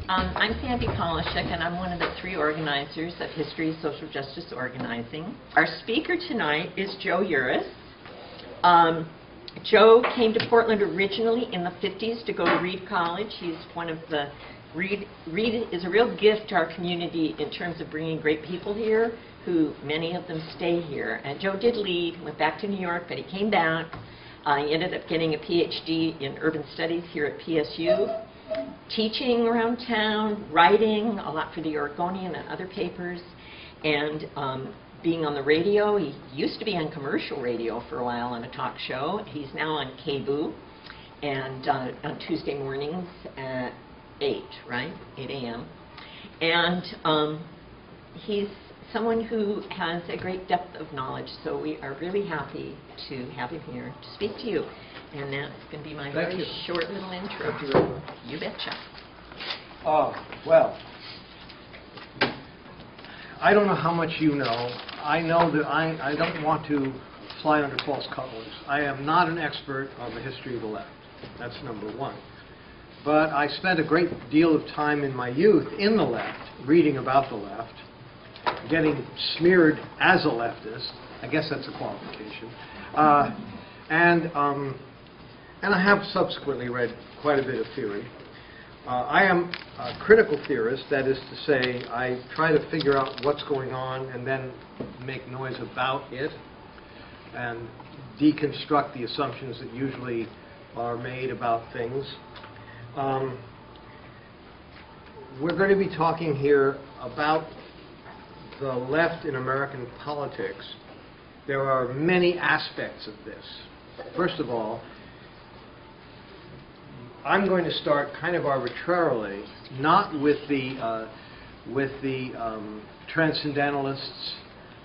I'm Sandy Polishek, and I'm one of the 3 organizers of History of Social Justice Organizing. Our speaker tonight is Joe Uris. Joe came to Portland originally in the 50s to go to Reed College. He's one of the Reed is a real gift to our community in terms of bringing great people here, who many of them stay here. And Joe did leave, went back to New York, but he came back. He ended up getting a PhD in urban studies here at PSU, teaching around town, writing a lot for the Oregonian and other papers, and being on the radio. He used to be on commercial radio for a while on a talk show. He's now on KBOO, and on Tuesday mornings at 8 a.m. And he's someone who has a great depth of knowledge, so we are really happy to have him here to speak to you. And that's going to be my very short little intro. Thank you very much. You betcha. Well, I don't know how much you know. I know that I don't want to fly under false colors. I am not an expert on the history of the left. That's number one. But I spent a great deal of time in my youth in the left, reading about the left, getting smeared as a leftist. I guess that's a qualification. And I have subsequently read quite a bit of theory. I am a critical theorist, that is to say, I try to figure out what's going on and then make noise about it and deconstruct the assumptions that usually are made about things. We're going to be talking here about the left in American politics. There are many aspects of this. First of all, I'm going to start kind of arbitrarily, not with the transcendentalists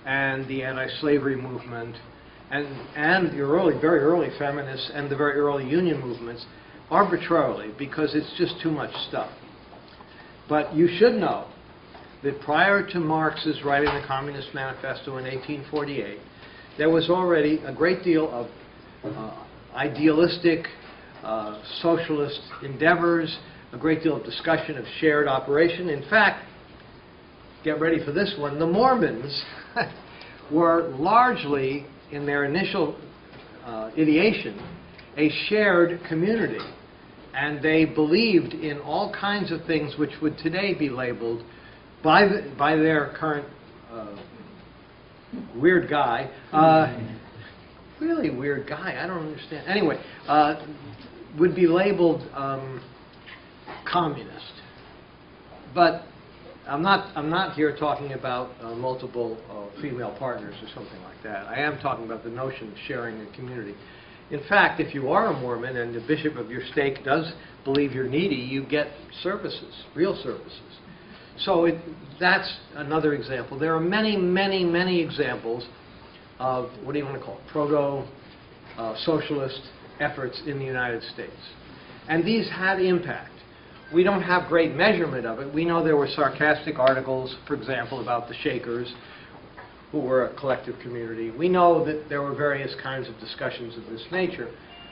and the anti-slavery movement and the very early feminists and the very early union movements, arbitrarily, because it's just too much stuff. But you should know that prior to Marx's writing the Communist Manifesto in 1848, there was already a great deal of idealistic socialist endeavors, a great deal of discussion of shared operation. In fact, get ready for this one, the Mormons were largely, in their initial ideation, a shared community. And they believed in all kinds of things which would today be labeled by their current weird guy, really weird guy, I don't understand. Anyway, would be labeled communist. But I'm not here talking about multiple female partners or something like that. I am talking about the notion of sharing a community. In fact, if you are a Mormon and the bishop of your stake does believe you're needy, you get services, real services. So that's another example. There are many, many, many examples of, what do you want to call it, proto-socialist efforts in the United States. And these had impact. We don't have great measurement of it. We know there were sarcastic articles, for example, about the Shakers, who were a collective community. We know that there were various kinds of discussions of this nature.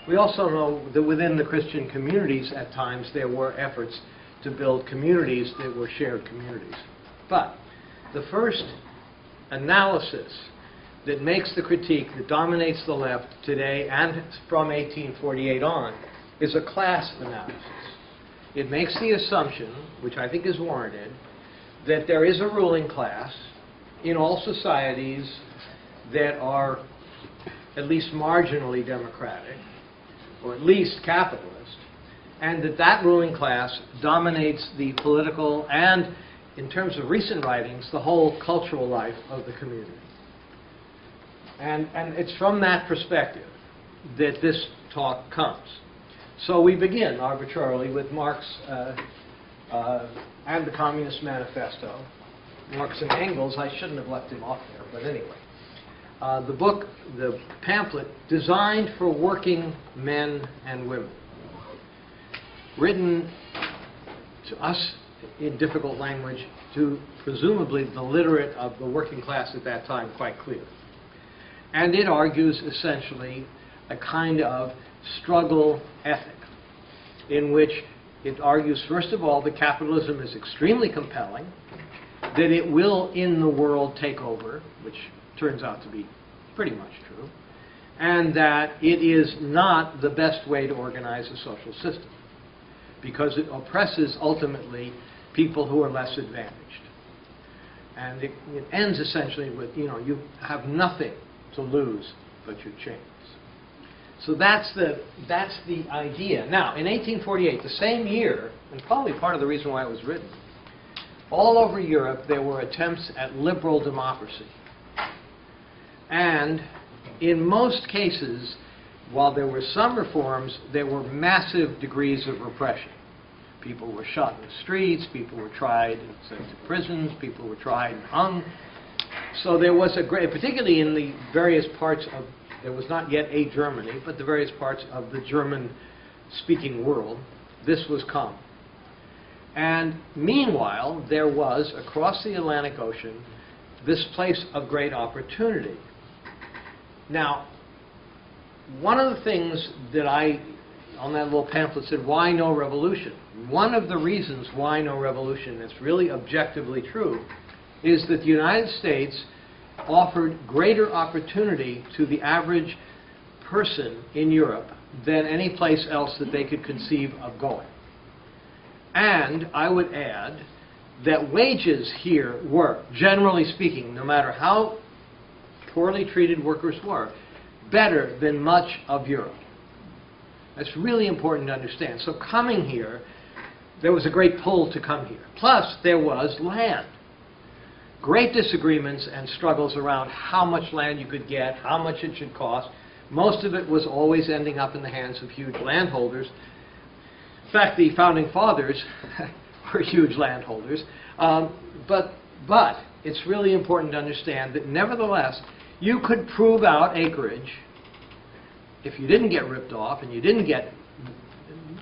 We also know that within the Christian communities, at times, there were efforts to build communities that were shared communities. But the first analysis that makes the critique that dominates the left today and from 1848 on is a class analysis. It makes the assumption, which I think is warranted, that there is a ruling class in all societies that are at least marginally democratic, or at least capitalist, and that that ruling class dominates the political and, in terms of recent writings, the whole cultural life of the community. And it's from that perspective that this talk comes. So we begin arbitrarily with Marx and the Communist Manifesto. Marx and Engels, I shouldn't have left him off there, but anyway. The book, the pamphlet, designed for working men and women. Written to us in difficult language, to presumably the literate of the working class at that time quite clear. And it argues essentially a kind of struggle ethic in which It argues, first of all, that capitalism is extremely compelling, that it will, in the world, take over, which turns out to be pretty much true, and that it is not the best way to organize a social system, because it oppresses, ultimately, people who are less advantaged. And it ends essentially with, you have nothing to lose but your chains. So that's the idea. Now, in 1848, the same year, and probably part of the reason why it was written, all over Europe there were attempts at liberal democracy. And in most cases, while there were some reforms, there were massive degrees of repression. People were shot in the streets, people were tried and sent to prisons, people were tried and hung. So there was a great, particularly in the various parts of, there was not yet a Germany, but the various parts of the German-speaking world, this was common. And meanwhile, there was, across the Atlantic Ocean, this place of great opportunity. Now, one of the things that on that little pamphlet said, why no revolution? One of the reasons why no revolution, that's really objectively true, is that the United States offered greater opportunity to the average person in Europe than any place else that they could conceive of going. And I would add that wages here were, generally speaking, no matter how poorly treated workers were, better than much of Europe. That's really important to understand. So coming here, there was a great pull to come here. Plus, there was land. Great disagreements and struggles around how much land you could get, how much it should cost. Most of it was always ending up in the hands of huge landholders. In fact, the Founding Fathers were huge landholders. But it's really important to understand that nevertheless, you could prove out acreage if you didn't get ripped off and you didn't get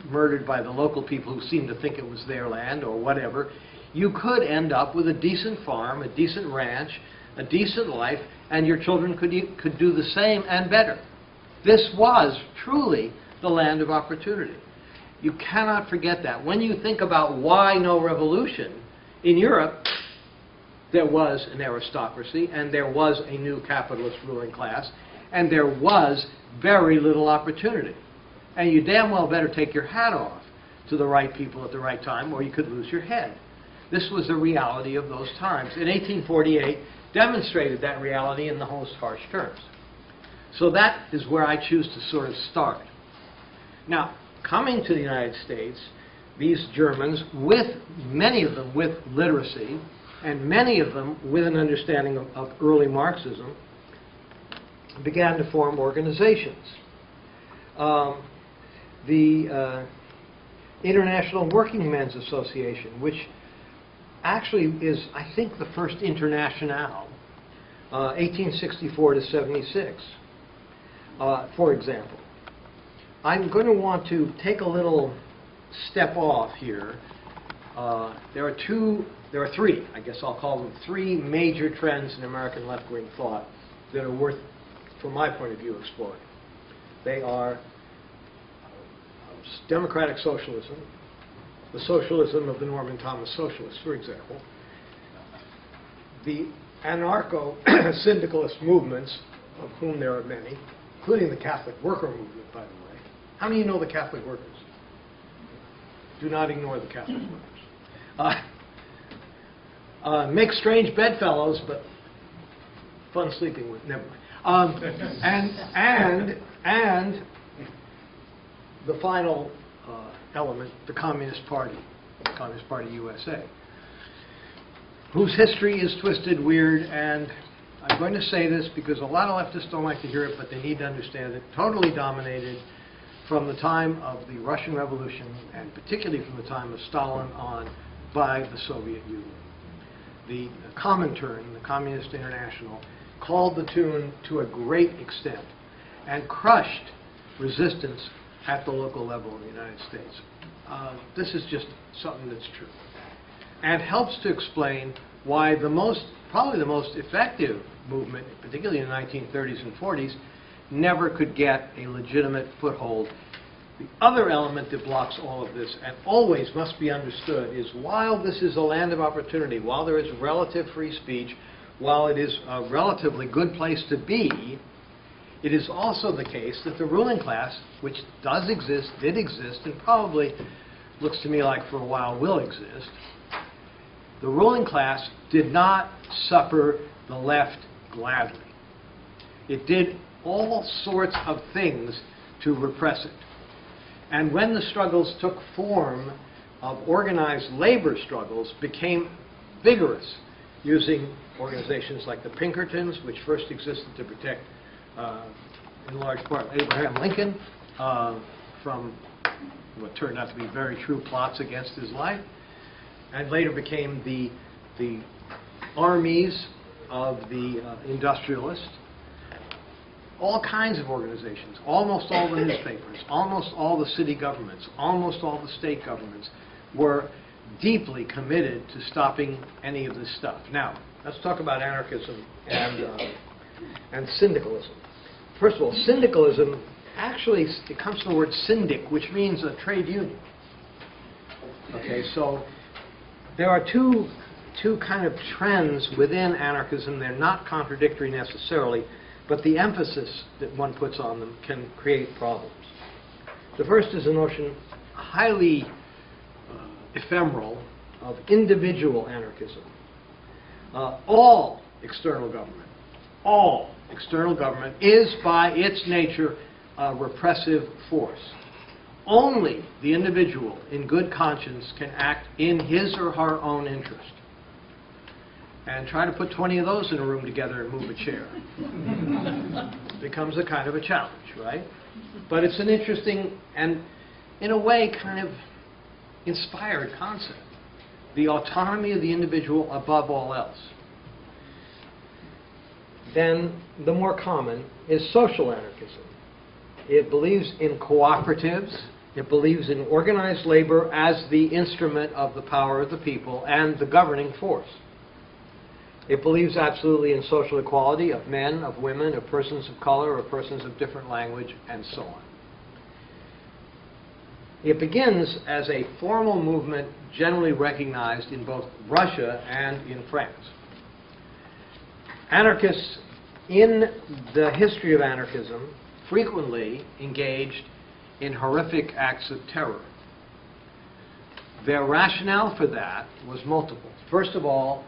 murdered by the local people who seemed to think it was their land or whatever. You could end up with a decent farm, a decent ranch, a decent life, and your children could do the same and better. This was truly the land of opportunity. You cannot forget that. When you think about why no revolution, in Europe, there was an aristocracy, and there was a new capitalist ruling class, and there was very little opportunity. And you damn well better take your hat off to the right people at the right time, or you could lose your head. This was the reality of those times. In 1848, demonstrated that reality in the most harsh terms. So that is where I choose to sort of start. Now, coming to the United States, these Germans, many of them with literacy, and many of them with an understanding of early Marxism, began to form organizations. The International Working Men's Association, which actually is, I think, the first internationale, 1864 to 76, for example. I'm going to want to take a little step off here. There are three, I guess I'll call them three major trends in American left-wing thought that are worth, from my point of view, exploring. They are democratic socialism, the socialism of the Norman Thomas socialists, for example, the anarcho-syndicalist movements, of whom there are many, including the Catholic worker movement, by the way. How many of you know the Catholic workers? Do not ignore the Catholic workers. Make strange bedfellows, but fun sleeping with. Never mind. And the final element, the Communist Party USA, whose history is twisted, weird, and I'm going to say this because a lot of leftists don't like to hear it, but they need to understand it. Totally dominated from the time of the Russian Revolution, and particularly from the time of Stalin on, by the Soviet Union. The Comintern, the Communist International, called the tune to a great extent and crushed resistance at the local level in the United States. This is just something that's true. And helps to explain why probably the most effective movement, particularly in the 1930s and 40s, never could get a legitimate foothold The other element that blocks all of this, and always must be understood, is while this is a land of opportunity, while there is relative free speech, while it is a relatively good place to be, it is also the case that the ruling class, which does exist, did exist, and probably looks to me like for a while will exist, the ruling class did not suffer the left gladly. It did all sorts of things to repress it. And when the struggles took form of organized labor struggles, became vigorous, using organizations like the Pinkertons, which first existed to protect, in large part, Abraham Lincoln from what turned out to be very true plots against his life, and later became the armies of the industrialists. All kinds of organizations, almost all the newspapers, almost all the city governments, almost all the state governments were deeply committed to stopping any of this stuff. Now, let's talk about anarchism and syndicalism. First of all, syndicalism, actually, it comes from the word syndic, which means a trade union. Okay, so there are two kind of trends within anarchism. They're not contradictory necessarily, but the emphasis that one puts on them can create problems. The first is a notion, highly ephemeral, of individual anarchism. All external government is by its nature a repressive force. Only the individual in good conscience can act in his or her own interest. And try to put 20 of those in a room together and move a chair. Becomes a kind of a challenge, right? But it's an interesting and, in a way, kind of inspired concept. The autonomy of the individual above all else. Then the more common is social anarchism. It believes in cooperatives. It believes in organized labor as the instrument of the power of the people and the governing force. It believes absolutely in social equality of men, of women, of persons of color, of persons of different language, and so on. It begins as a formal movement generally recognized in both Russia and in France. Anarchists in the history of anarchism frequently engaged in horrific acts of terror. Their rationale for that was multiple. First of all,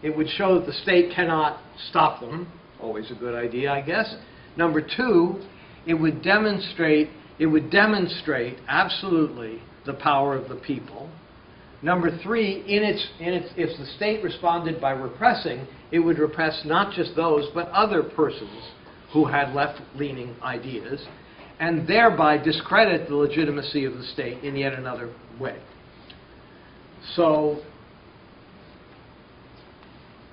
it would show that the state cannot stop them. Always a good idea, I guess. Number two, it would demonstrate absolutely the power of the people. Number three, if the state responded by repressing, it would repress not just those, but other persons who had left-leaning ideas, and thereby discredit the legitimacy of the state in yet another way. So,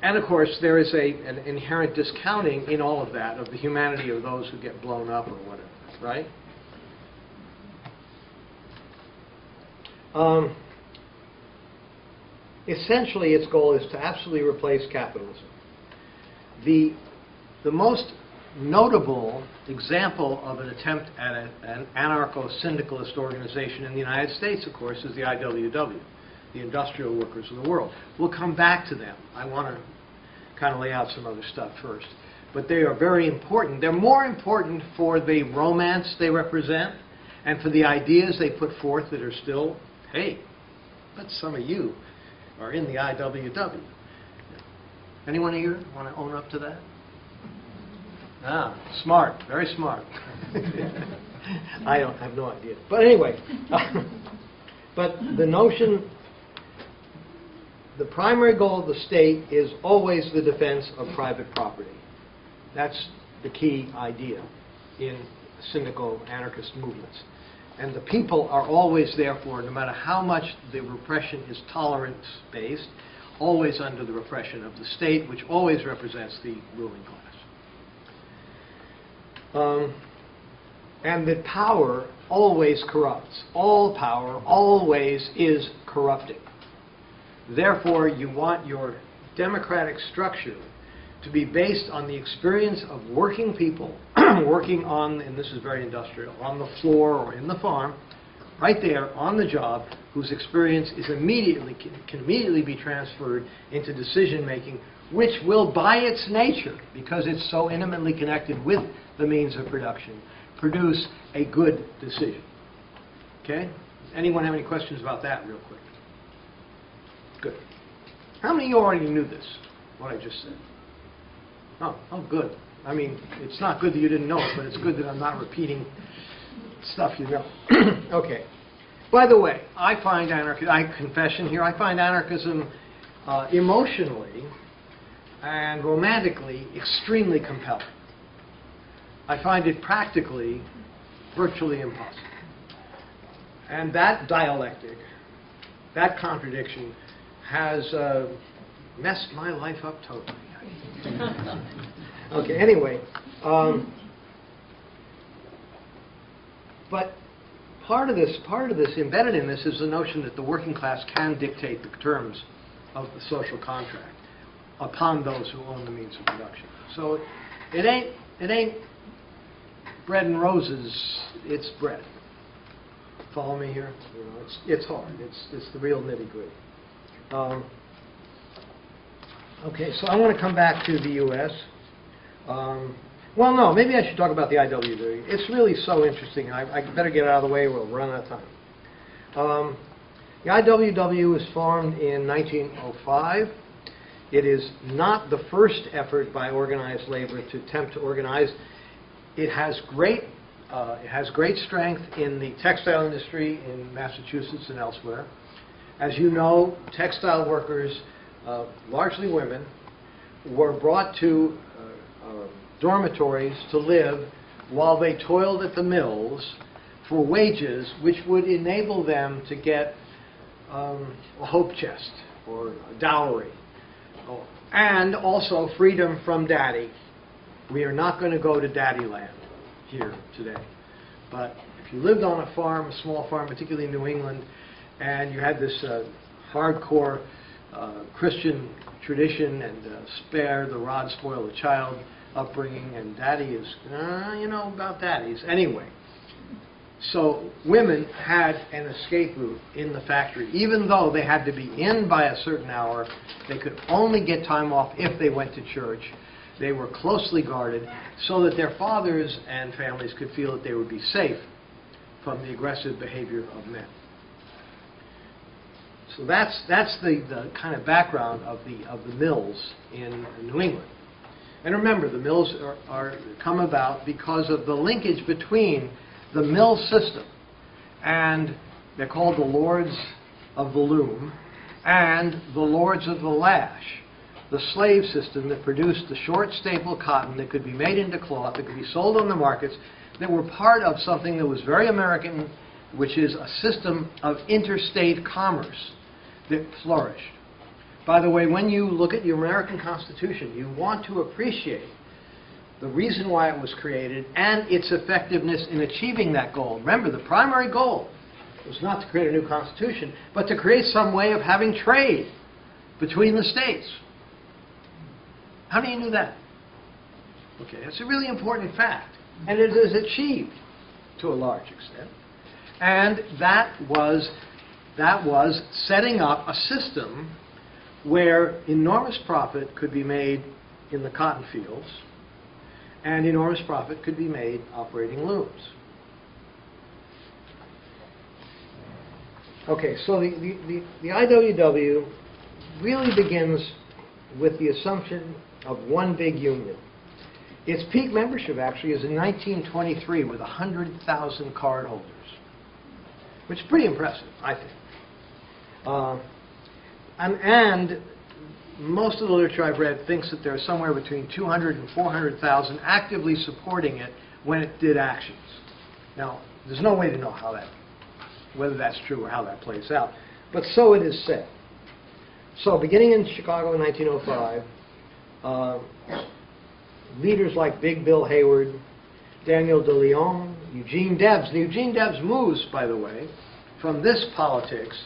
and of course, there is an inherent discounting in all of that of the humanity of those who get blown up or whatever, right? Essentially, its goal is to absolutely replace capitalism. The most notable example of an attempt at an anarcho-syndicalist organization in the United States, of course, is the IWW, the Industrial Workers of the World. We'll come back to them. I want to kind of lay out some other stuff first. But they are very important. They're more important for the romance they represent and for the ideas they put forth that are still, hey, but some of you are in the IWW. Anyone here want to own up to that? Ah, smart, very smart. I have no idea. But anyway, but the notion, the primary goal of the state is always the defense of private property. That's the key idea in syndical anarchist movements. And the people are always, therefore, no matter how much the repression is tolerance-based, always under the repression of the state, which always represents the ruling class. And that power always corrupts. All power always is corrupting. Therefore, you want your democratic structure to be based on the experience of working people working on, and this is very industrial, on the floor or in the farm, right there on the job, whose experience is can immediately be transferred into decision making, which will, by its nature, because it's so intimately connected with the means of production, produce a good decision. Okay? Anyone have any questions about that real quick? Good. How many of you already knew this, what I just said? Oh, good. I mean, it's not good that you didn't know it, but it's good that I'm not repeating stuff you know. Okay. By the way, I find confession here, I find anarchism emotionally and romantically extremely compelling. I find it practically virtually impossible. And that dialectic, that contradiction, has messed my life up totally. Okay, anyway. But part of this, embedded in this, is the notion that the working class can dictate the terms of the social contract upon those who own the means of production. So it ain't bread and roses, it's bread. Follow me here? You know, it's hard. It's the real nitty-gritty. Okay, so I want to come back to the U.S. Well, no, maybe I should talk about the IWW. It's really so interesting. I better get it out of the way or we'll run out of time. The IWW was formed in 1905. It is not the first effort by organized labor to attempt to organize. It has great strength in the textile industry in Massachusetts and elsewhere. As you know, textile workers, largely women, were brought to dormitories to live while they toiled at the mills for wages which would enable them to get a hope chest or a dowry, and also freedom from daddy. We are not going to go to daddy land here today. But if you lived on a farm, a small farm, particularly in New England, and you had this hardcore Christian tradition and spare the rod, spoil the child upbringing, and daddy is, you know about daddies. Anyway, so women had an escape route in the factory. Even though they had to be in by a certain hour, they could only get time off if they went to church. They were closely guarded so that their fathers and families could feel that they would be safe from the aggressive behavior of men. So that's the kind of background of the mills in New England. And remember, the mills are come about because of the linkage between the mill system, and they're called the Lords of the Loom, and the Lords of the Lash, the slave system that produced the short staple cotton that could be made into cloth, that could be sold on the markets, that were part of something that was very American, which is a system of interstate commerce that flourished. By the way, when you look at your American Constitution, you want to appreciate the reason why it was created and its effectiveness in achieving that goal. Remember, the primary goal was not to create a new Constitution, but to create some way of having trade between the states. How many of you knew that? Okay, that's a really important fact. And it is achieved to a large extent. And that was setting up a system where enormous profit could be made in the cotton fields and enormous profit could be made operating looms. Okay, so the IWW really begins with the assumption of one big union. Its peak membership actually is in 1923 with 100,000 card holders, which is pretty impressive, I think. And most of the literature I've read thinks that there's somewhere between 200 and 400,000 actively supporting it when it did actions. Now, there's no way to know whether that's true or how that plays out, but so it is said. So beginning in Chicago in 1905, leaders like Big Bill Hayward, Daniel De Leon, Eugene Debs. And Eugene Debs moves, by the way, from this politics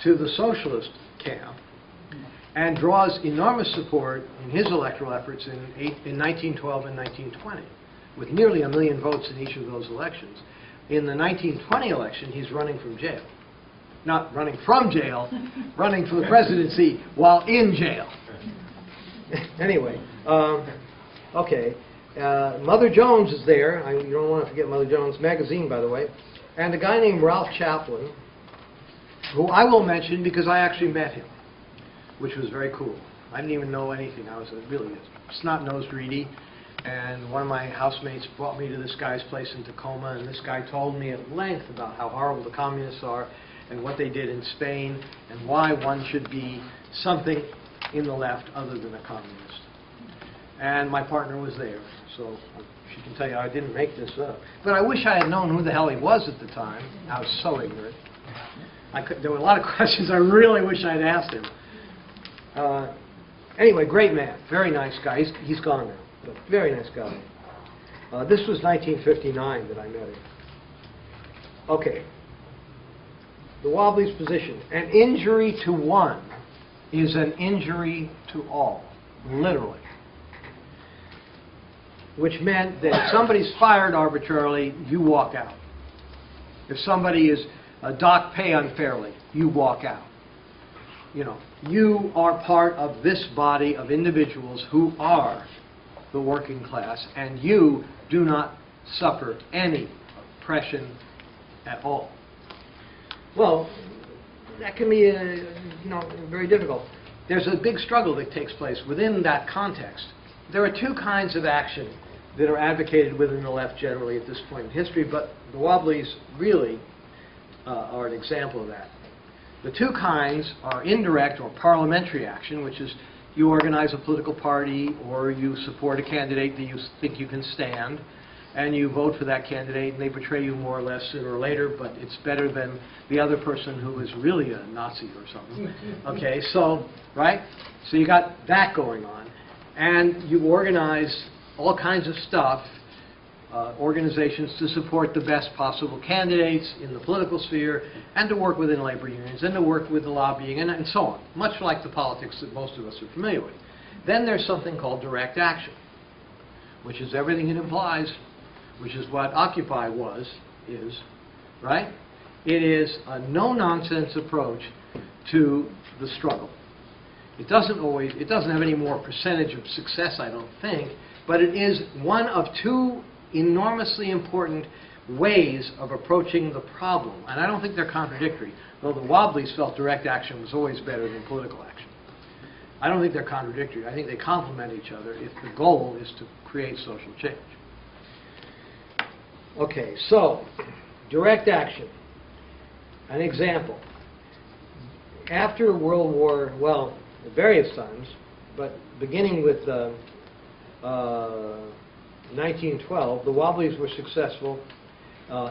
to the socialist camp and draws enormous support in his electoral efforts in 1912 and 1920 with nearly 1 million votes in each of those elections. In the 1920 election, he's running from jail. Not running from jail, running for the presidency while in jail. Anyway, okay. Mother Jones is there. You don't want to forget Mother Jones magazine, by the way. And a guy named Ralph Chaplin, who I will mention because I actually met him, which was very cool. I didn't even know anything. I was really a snot-nosed reedy. And one of my housemates brought me to this guy's place in Tacoma, and this guy told me at length about how horrible the communists are and what they did in Spain and why one should be something in the left other than a communist. And my partner was there, so she can tell you I didn't make this up. But I wish I had known who the hell he was at the time. I was so ignorant. There were a lot of questions I really wish I had asked him. Anyway, great man, very nice guy. He's gone now, but very nice guy. This was 1959 that I met him. Okay. The Wobblies' position. An injury to one is an injury to all, literally. Which meant that if somebody's fired arbitrarily, you walk out. If somebody is docked pay unfairly, you walk out. You know, you are part of this body of individuals who are the working class, and you do not suffer any oppression at all. Well, that can be very difficult. There's a big struggle that takes place within that context. There are two kinds of action that are advocated within the left generally at this point in history, but the Wobblies really are an example of that. The two kinds are indirect or parliamentary action, which is you organize a political party or you support a candidate that you think you can stand, and you vote for that candidate, and they betray you more or less sooner or later, but it's better than the other person who is really a Nazi or something. Okay, so, right? So you got that going on. And you organize all kinds of stuff, organizations to support the best possible candidates in the political sphere, and to work within labor unions, and to work with the lobbying, and so on, much like the politics that most of us are familiar with. Then there's something called direct action, which is everything it implies, which is what Occupy is, right? It is a no-nonsense approach to the struggle. It doesn't have any more percentage of success, I don't think, but it is one of two enormously important ways of approaching the problem. And I don't think they're contradictory, though the Wobblies felt direct action was always better than political action. I don't think they're contradictory. I think they complement each other if the goal is to create social change. Okay, so, direct action. An example. After World War, well, at various times, but beginning with 1912, the Wobblies were successful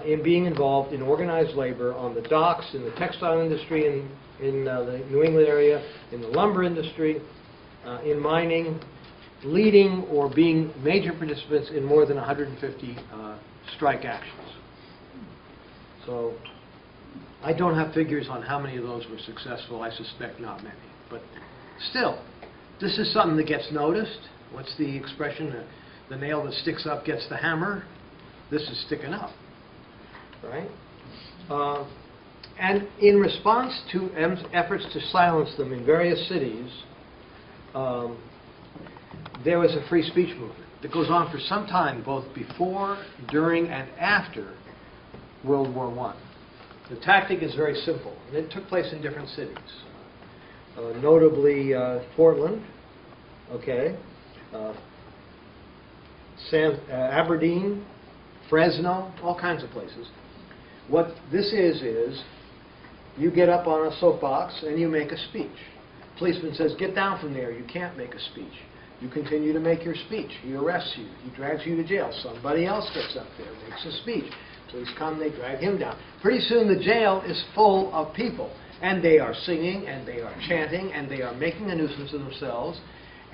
in being involved in organized labor on the docks, in the textile industry in the New England area, in the lumber industry, in mining, leading or being major participants in more than 150 strike actions. So I don't have figures on how many of those were successful. I suspect not many. But still, this is something that gets noticed. What's the expression? The nail that sticks up gets the hammer. This is sticking up, right? And in response to efforts to silence them in various cities, there was a free speech movement that goes on for some time, both before, during, and after World War I. The tactic is very simple, and it took place in different cities, notably Portland, okay, Aberdeen, Fresno, all kinds of places. What this is you get up on a soapbox and you make a speech. Policeman says, get down from there, you can't make a speech. You continue to make your speech. He arrests you. He drags you to jail. Somebody else gets up there, makes a speech. Police come, they drag him down. Pretty soon the jail is full of people. And they are singing, and they are chanting, and they are making a nuisance of themselves.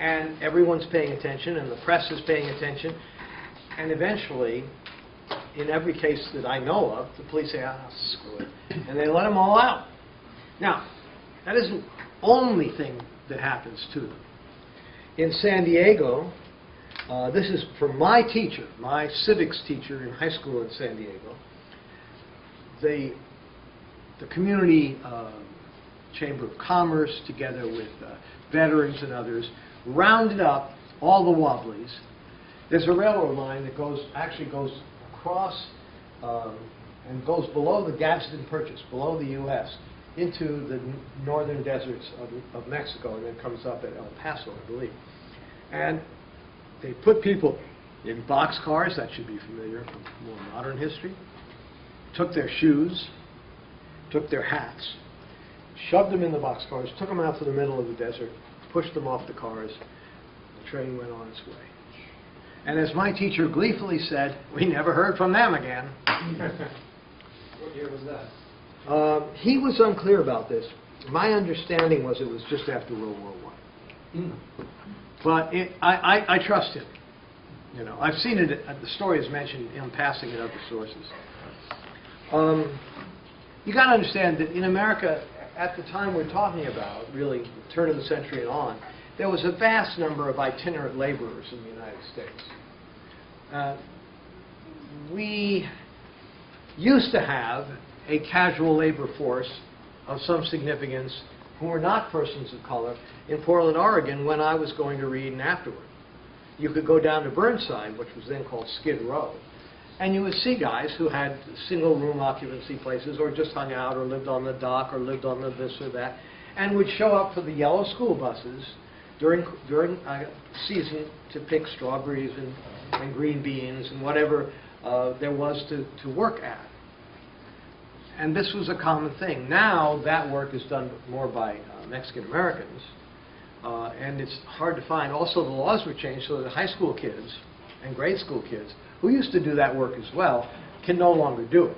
And everyone's paying attention, and the press is paying attention. And eventually, in every case that I know of, the police say, screw it. And they let them all out. Now, that isn't the only thing that happens to them. In San Diego, This is from my teacher, my civics teacher in high school in San Diego. The community Chamber of Commerce, together with veterans and others, rounded up all the Wobblies. There's a railroad line that actually goes across and goes below the Gadsden Purchase, below the U.S., into the northern deserts of Mexico, and then comes up at El Paso, I believe. And they put people in boxcars, that should be familiar from more modern history, took their shoes, took their hats, shoved them in the boxcars, took them out to the middle of the desert, pushed them off the cars, the train went on its way. And as my teacher gleefully said, we never heard from them again. What year was that? He was unclear about this. My understanding was it was just after World War I. But I trust him. You know, I've seen it. The story is mentioned in passing in other sources. You got to understand that in America, at the time we're talking about, really the turn of the century and on, there was a vast number of itinerant laborers in the United States. We used to have a casual labor force of some significance who were not persons of color in Portland, Oregon, when I was going to read and afterward. You could go down to Burnside, which was then called Skid Row, and you would see guys who had single-room occupancy places or just hung out or lived on the dock or lived on the this or that, and would show up for the yellow school buses during season to pick strawberries and green beans and whatever there was to work at. And this was a common thing. Now that work is done more by Mexican Americans, and it's hard to find. Also, the laws were changed so that high school kids and grade school kids who used to do that work as well can no longer do it.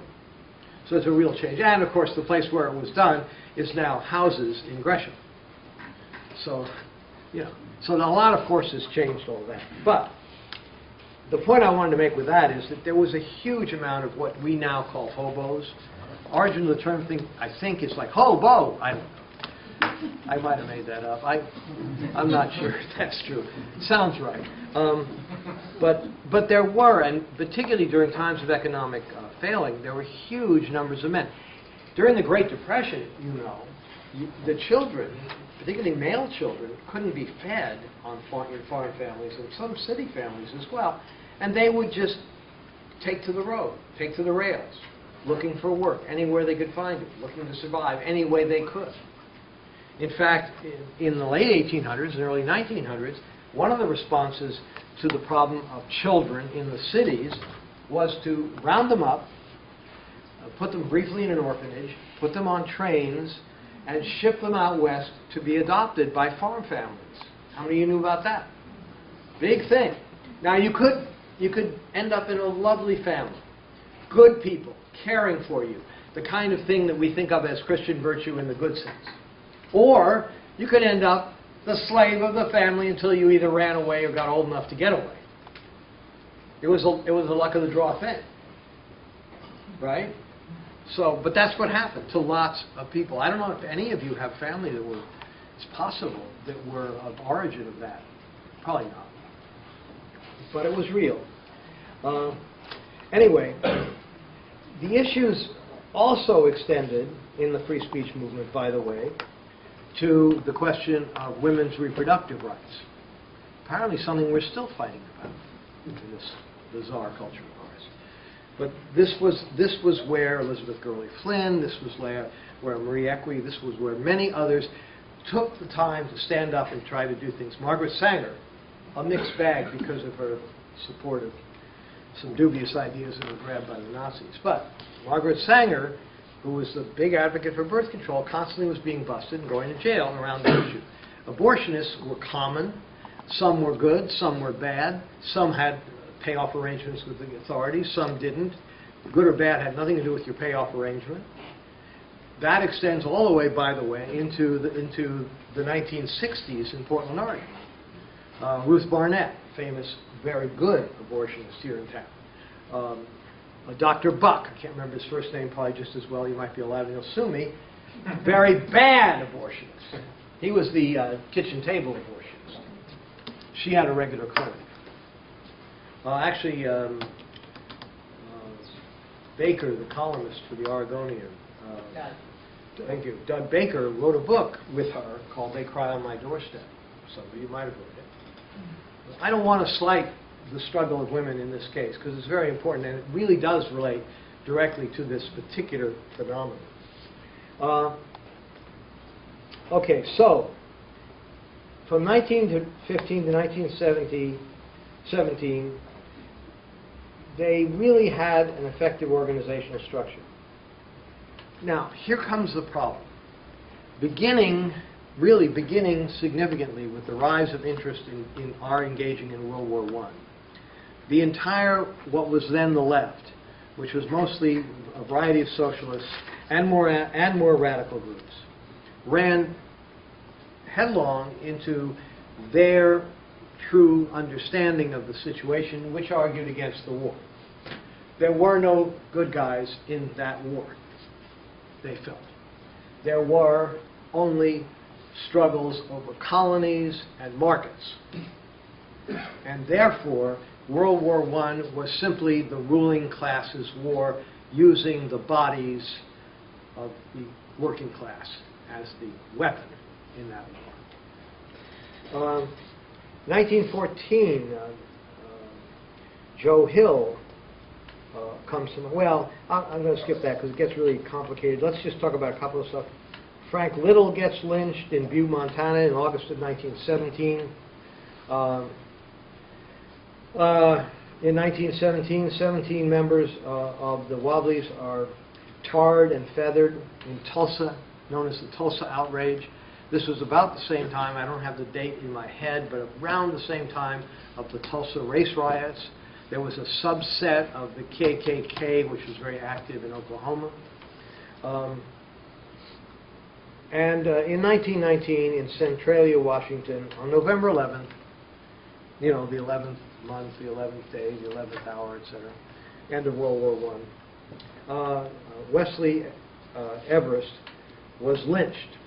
So it's a real change. And of course, the place where it was done is now houses in Gresham. So, you know, so a lot of forces changed all that. But the point I wanted to make with that is that there was a huge amount of what we now call hobos. Origin of the term, I think, is like hobo. I might have made that up. I'm not sure if that's true. It sounds right. But there were, and particularly during times of economic failing, there were huge numbers of men. During the Great Depression, you know, the children, particularly male children, couldn't be fed in farm families and some city families as well, and they would just take to the road, take to the rails, looking for work anywhere they could find it, looking to survive any way they could. In fact, in the late 1800s and early 1900s, one of the responses to the problem of children in the cities was to round them up, put them briefly in an orphanage, put them on trains, and ship them out west to be adopted by farm families. How many of you knew about that? Big thing. Now, you could end up in a lovely family, good people, caring for you, the kind of thing that we think of as Christian virtue in the good sense. Or you could end up the slave of the family until you either ran away or got old enough to get away. It was a luck of the draw thing, right? So, but that's what happened to lots of people. I don't know if any of you have family that were, it's possible, that were of origin of that. Probably not. But it was real. Anyway, the issues also extended in the free speech movement, by the way, to the question of women's reproductive rights. Apparently something we're still fighting about in this bizarre culture of ours. But this was where Elizabeth Gurley Flynn, this was where Marie Equi, this was where many others took the time to stand up and try to do things. Margaret Sanger, a mixed bag because of her support of some dubious ideas that were grabbed by the Nazis. But Margaret Sanger, who was the big advocate for birth control, constantly was being busted and going to jail around the issue. Abortionists were common. Some were good, some were bad. Some had payoff arrangements with the authorities, some didn't. Good or bad had nothing to do with your payoff arrangement. That extends all the way, by the way, into the 1960s in Portland, Oregon. Ruth Barnett, famous, very good abortionist here in town. Dr. Buck, I can't remember his first name probably just as well, he might be alive and he'll sue me, very bad abortionist. He was the kitchen table abortionist. She had a regular clinic. Actually, Baker, the columnist for the Oregonian, thank you, Doug Baker wrote a book with her called They Cry on My Doorstep. Some of you might have read it. I don't want to slight the struggle of women in this case because it's very important and it really does relate directly to this particular phenomenon. Okay, so from 1915 to 1917, they really had an effective organizational structure. Now, here comes the problem. Really beginning significantly with the rise of interest in our engaging in World War I, the entire, what was then the left, which was mostly a variety of socialists and more radical groups, ran headlong into their true understanding of the situation, which argued against the war. There were no good guys in that war, they felt. There were only struggles over colonies and markets. And therefore, World War I was simply the ruling class's war using the bodies of the working class as the weapon in that war. 1914, Joe Hill comes to mind. Well, I'm going to skip that because it gets really complicated. Let's just talk about a couple of stuff. Frank Little gets lynched in Butte, Montana in August of 1917. In 1917, 17 members of the Wobblies are tarred and feathered in Tulsa, known as the Tulsa Outrage. This was about the same time, I don't have the date in my head, but around the same time of the Tulsa race riots. There was a subset of the KKK, which was very active in Oklahoma. And in 1919, in Centralia, Washington, on November 11th, you know, the 11th month, the 11th day, the 11th hour, etc., end of World War I, Wesley Everest was lynched.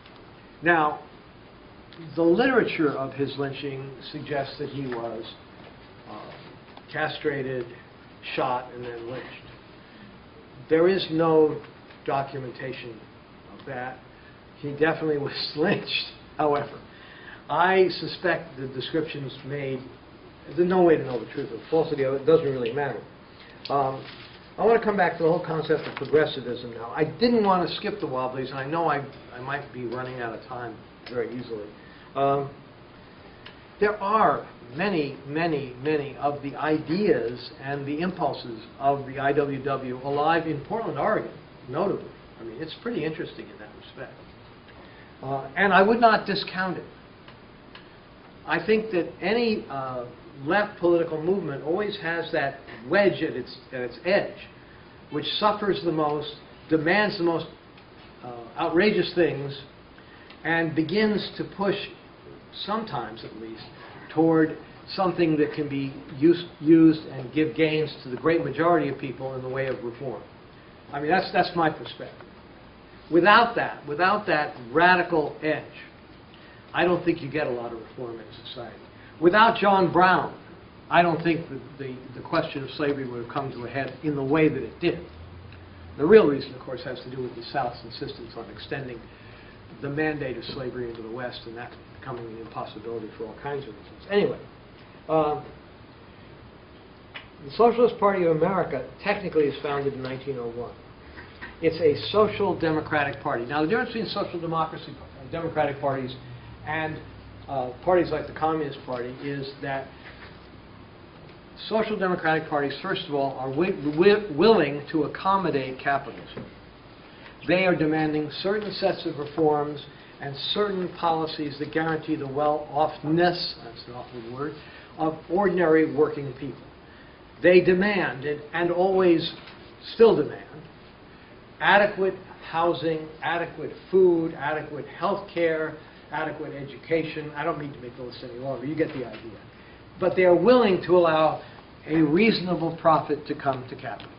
Now, the literature of his lynching suggests that he was castrated, shot, and then lynched. There is no documentation of that. He definitely was lynched, however. I suspect the descriptions made, there's no way to know the truth or falsity of it. It doesn't really matter. I want to come back to the whole concept of progressivism now. I didn't want to skip the Wobblies, and I know I might be running out of time very easily. There are many, many, many of the ideas and the impulses of the IWW alive in Portland, Oregon, notably. I mean, it's pretty interesting in that respect. And I would not discount it. I think that any left political movement always has that wedge at its edge, which suffers the most, demands the most outrageous things, and begins to push, sometimes at least, toward something that can be used and give gains to the great majority of people in the way of reform. I mean, that's my perspective. Without that radical edge, I don't think you get a lot of reform in society. Without John Brown, I don't think the question of slavery would have come to a head in the way that it did. The real reason, of course, has to do with the South's insistence on extending the mandate of slavery into the West, and that becoming an impossibility for all kinds of reasons. Anyway, the Socialist Party of America technically is founded in 1901. It's a social democratic party. Now, the difference between social democratic parties and parties like the Communist Party is that social democratic parties, first of all, are willing to accommodate capitalism. They are demanding certain sets of reforms and certain policies that guarantee the well-offness, that's not the word, of ordinary working people. They demand, and always still demand, adequate housing, adequate food, adequate health care, adequate education. I don't mean to make the list any longer. You get the idea. But they are willing to allow a reasonable profit to come to capital.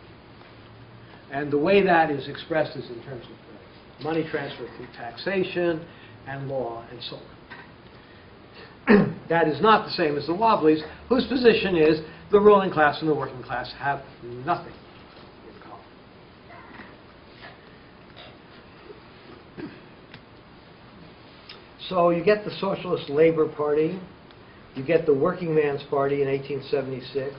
And the way that is expressed is in terms of money transfer through taxation and law and so on. That is not the same as the Wobblies, whose position is The ruling class and the working class have nothing in common. So you get the Socialist Labor Party, you get the Working Man's Party in 1876.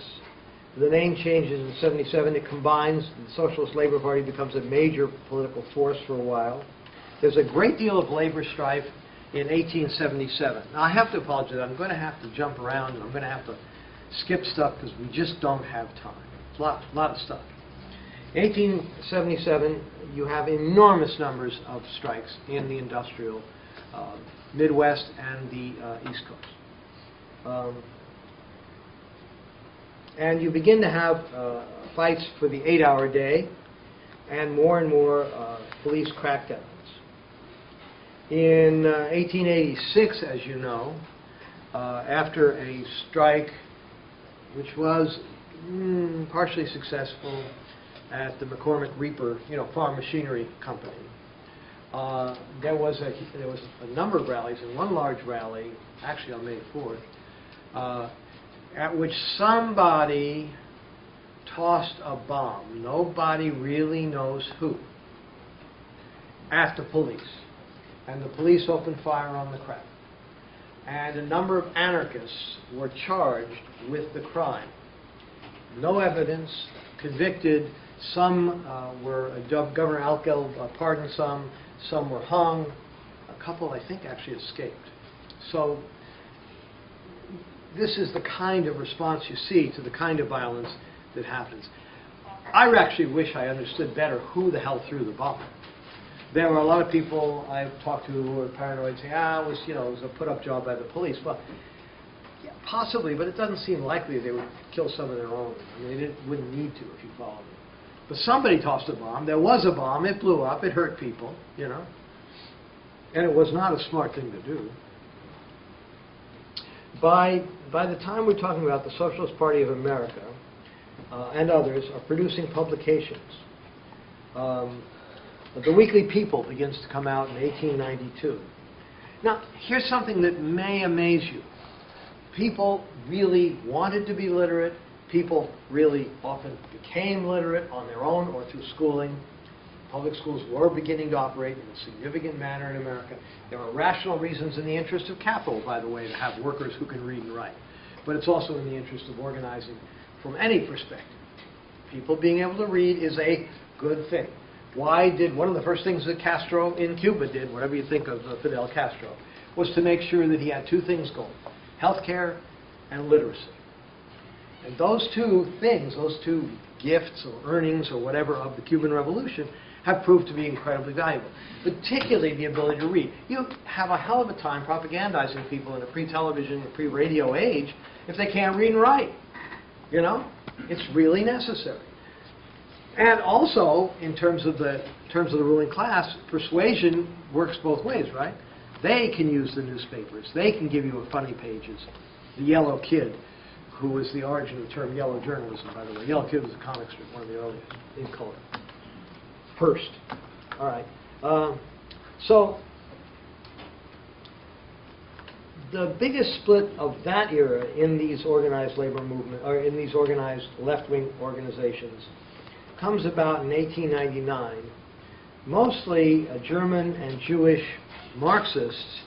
The name changes in 77. It combines. The Socialist Labor Party becomes a major political force for a while. There's a great deal of labor strife in 1877. Now, I have to apologize. I'm going to have to jump around, and I'm going to have to skip stuff because we just don't have time. It's a lot of stuff. 1877, you have enormous numbers of strikes in the industrial Midwest and the East Coast. And you begin to have fights for the 8-hour day and more police crackdowns. In 1886, as you know, after a strike which was partially successful at the McCormick Reaper, farm machinery company, there was a number of rallies, and one large rally, actually on May 4th, at which somebody tossed a bomb, nobody really knows who, at the police. And the police opened fire on the crowd. And a number of anarchists were charged with the crime. No evidence, convicted. Some Governor Altgeld pardoned some were hung. A couple, I think, actually escaped. So this is the kind of response you see to the kind of violence that happens. I actually wish I understood better who the hell threw the bomb. There were a lot of people I've talked to who were paranoid, saying, it was a put-up job by the police. Well, yeah, possibly, but it doesn't seem likely they would kill some of their own. I mean, they wouldn't need to, if you follow me. But somebody tossed a bomb. There was a bomb. It blew up. It hurt people, And it was not a smart thing to do. By the time we're talking about the Socialist Party of America and others are producing publications. The Weekly People begins to come out in 1892. Now, here's something that may amaze you. People really wanted to be literate. People really often became literate on their own or through schooling. Public schools were beginning to operate in a significant manner in America. There are rational reasons in the interest of capital, by the way, to have workers who can read and write. But it's also in the interest of organizing from any perspective. People being able to read is a good thing. One of the first things that Castro in Cuba did, whatever you think of Fidel Castro, was to make sure that he had two things going: healthcare and literacy. And those two things, those two gifts or earnings or whatever of the Cuban Revolution have proved to be incredibly valuable, particularly the ability to read. You have a hell of a time propagandizing people in a pre-television, pre-radio age if they can't read and write. It's really necessary. And also, in terms of the ruling class, persuasion works both ways, right? They can use the newspapers. They can give you funny pages. The Yellow Kid, who was the origin of the term yellow journalism, by the way. Yellow Kid was a comic strip, one of the earliest in color. Hearst. All right. So the biggest split of that era in these organized labor movement, or in these organized left-wing organizations, comes about in 1899. Mostly German and Jewish Marxists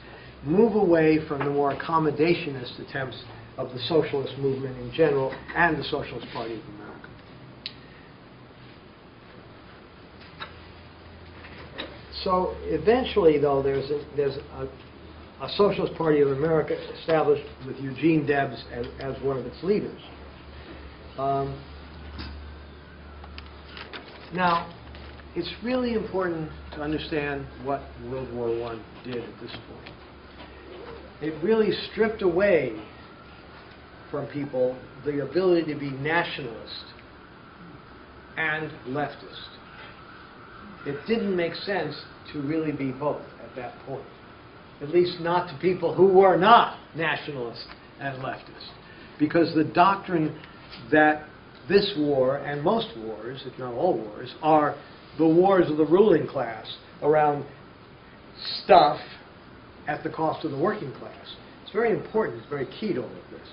move away from the more accommodationist attempts of the socialist movement in general and the Socialist Party of America. So eventually, though, there's a Socialist Party of America established with Eugene Debs as one of its leaders. Now, it's really important to understand what World War I did at this point. It really stripped away from people the ability to be nationalist and leftist. It didn't make sense to really be both at that point, at least not to people who were not nationalist and leftist, because the doctrine that this war, and most wars, if not all wars, are the wars of the ruling class around stuff at the cost of the working class. It's very important. It's very key to all of this.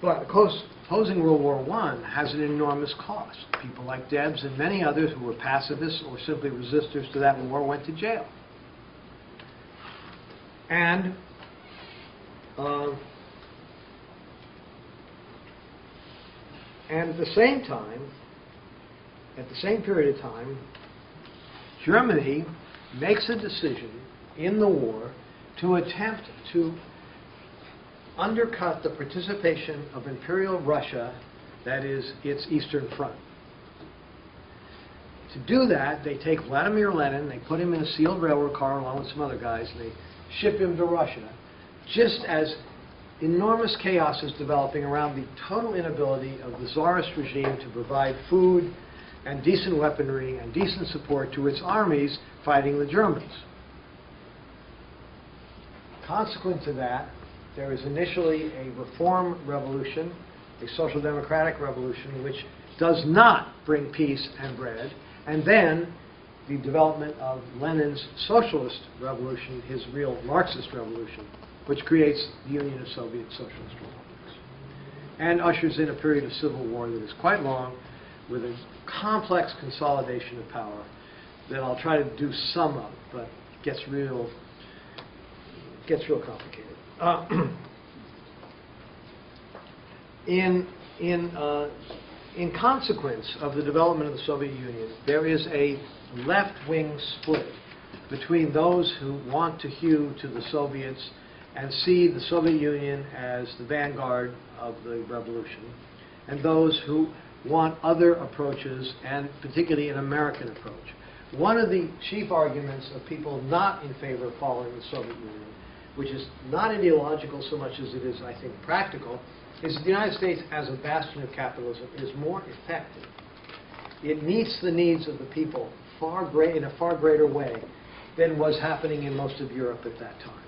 But of course, opposing World War I has an enormous cost. People like Debs and many others who were pacifists or simply resistors to that war went to jail. And at the same time, at the same period of time, Germany makes a decision in the war to attempt to undercut the participation of Imperial Russia, that is, its Eastern Front. To do that, they take Vladimir Lenin, they put him in a sealed railroad car along with some other guys, and they ship him to Russia, just as enormous chaos is developing around the total inability of the Tsarist regime to provide food and decent weaponry and decent support to its armies fighting the Germans. Consequent to that, there is initially a reform revolution, a social democratic revolution, which does not bring peace and bread, and then the development of Lenin's socialist revolution, his real Marxist revolution, which creates the Union of Soviet Socialist Republics, and ushers in a period of civil war that is quite long, with a complex consolidation of power that I'll try to do some of, but gets real complicated. In consequence of the development of the Soviet Union, there is a left-wing split between those who want to hew to the Soviets and see the Soviet Union as the vanguard of the revolution, and those who want other approaches, and particularly an American approach. One of the chief arguments of people not in favor of following the Soviet Union, which is not ideological so much as it is, I think, practical, is that the United States, as a bastion of capitalism, is more effective. It meets the needs of the people in a far greater way than was happening in most of Europe at that time.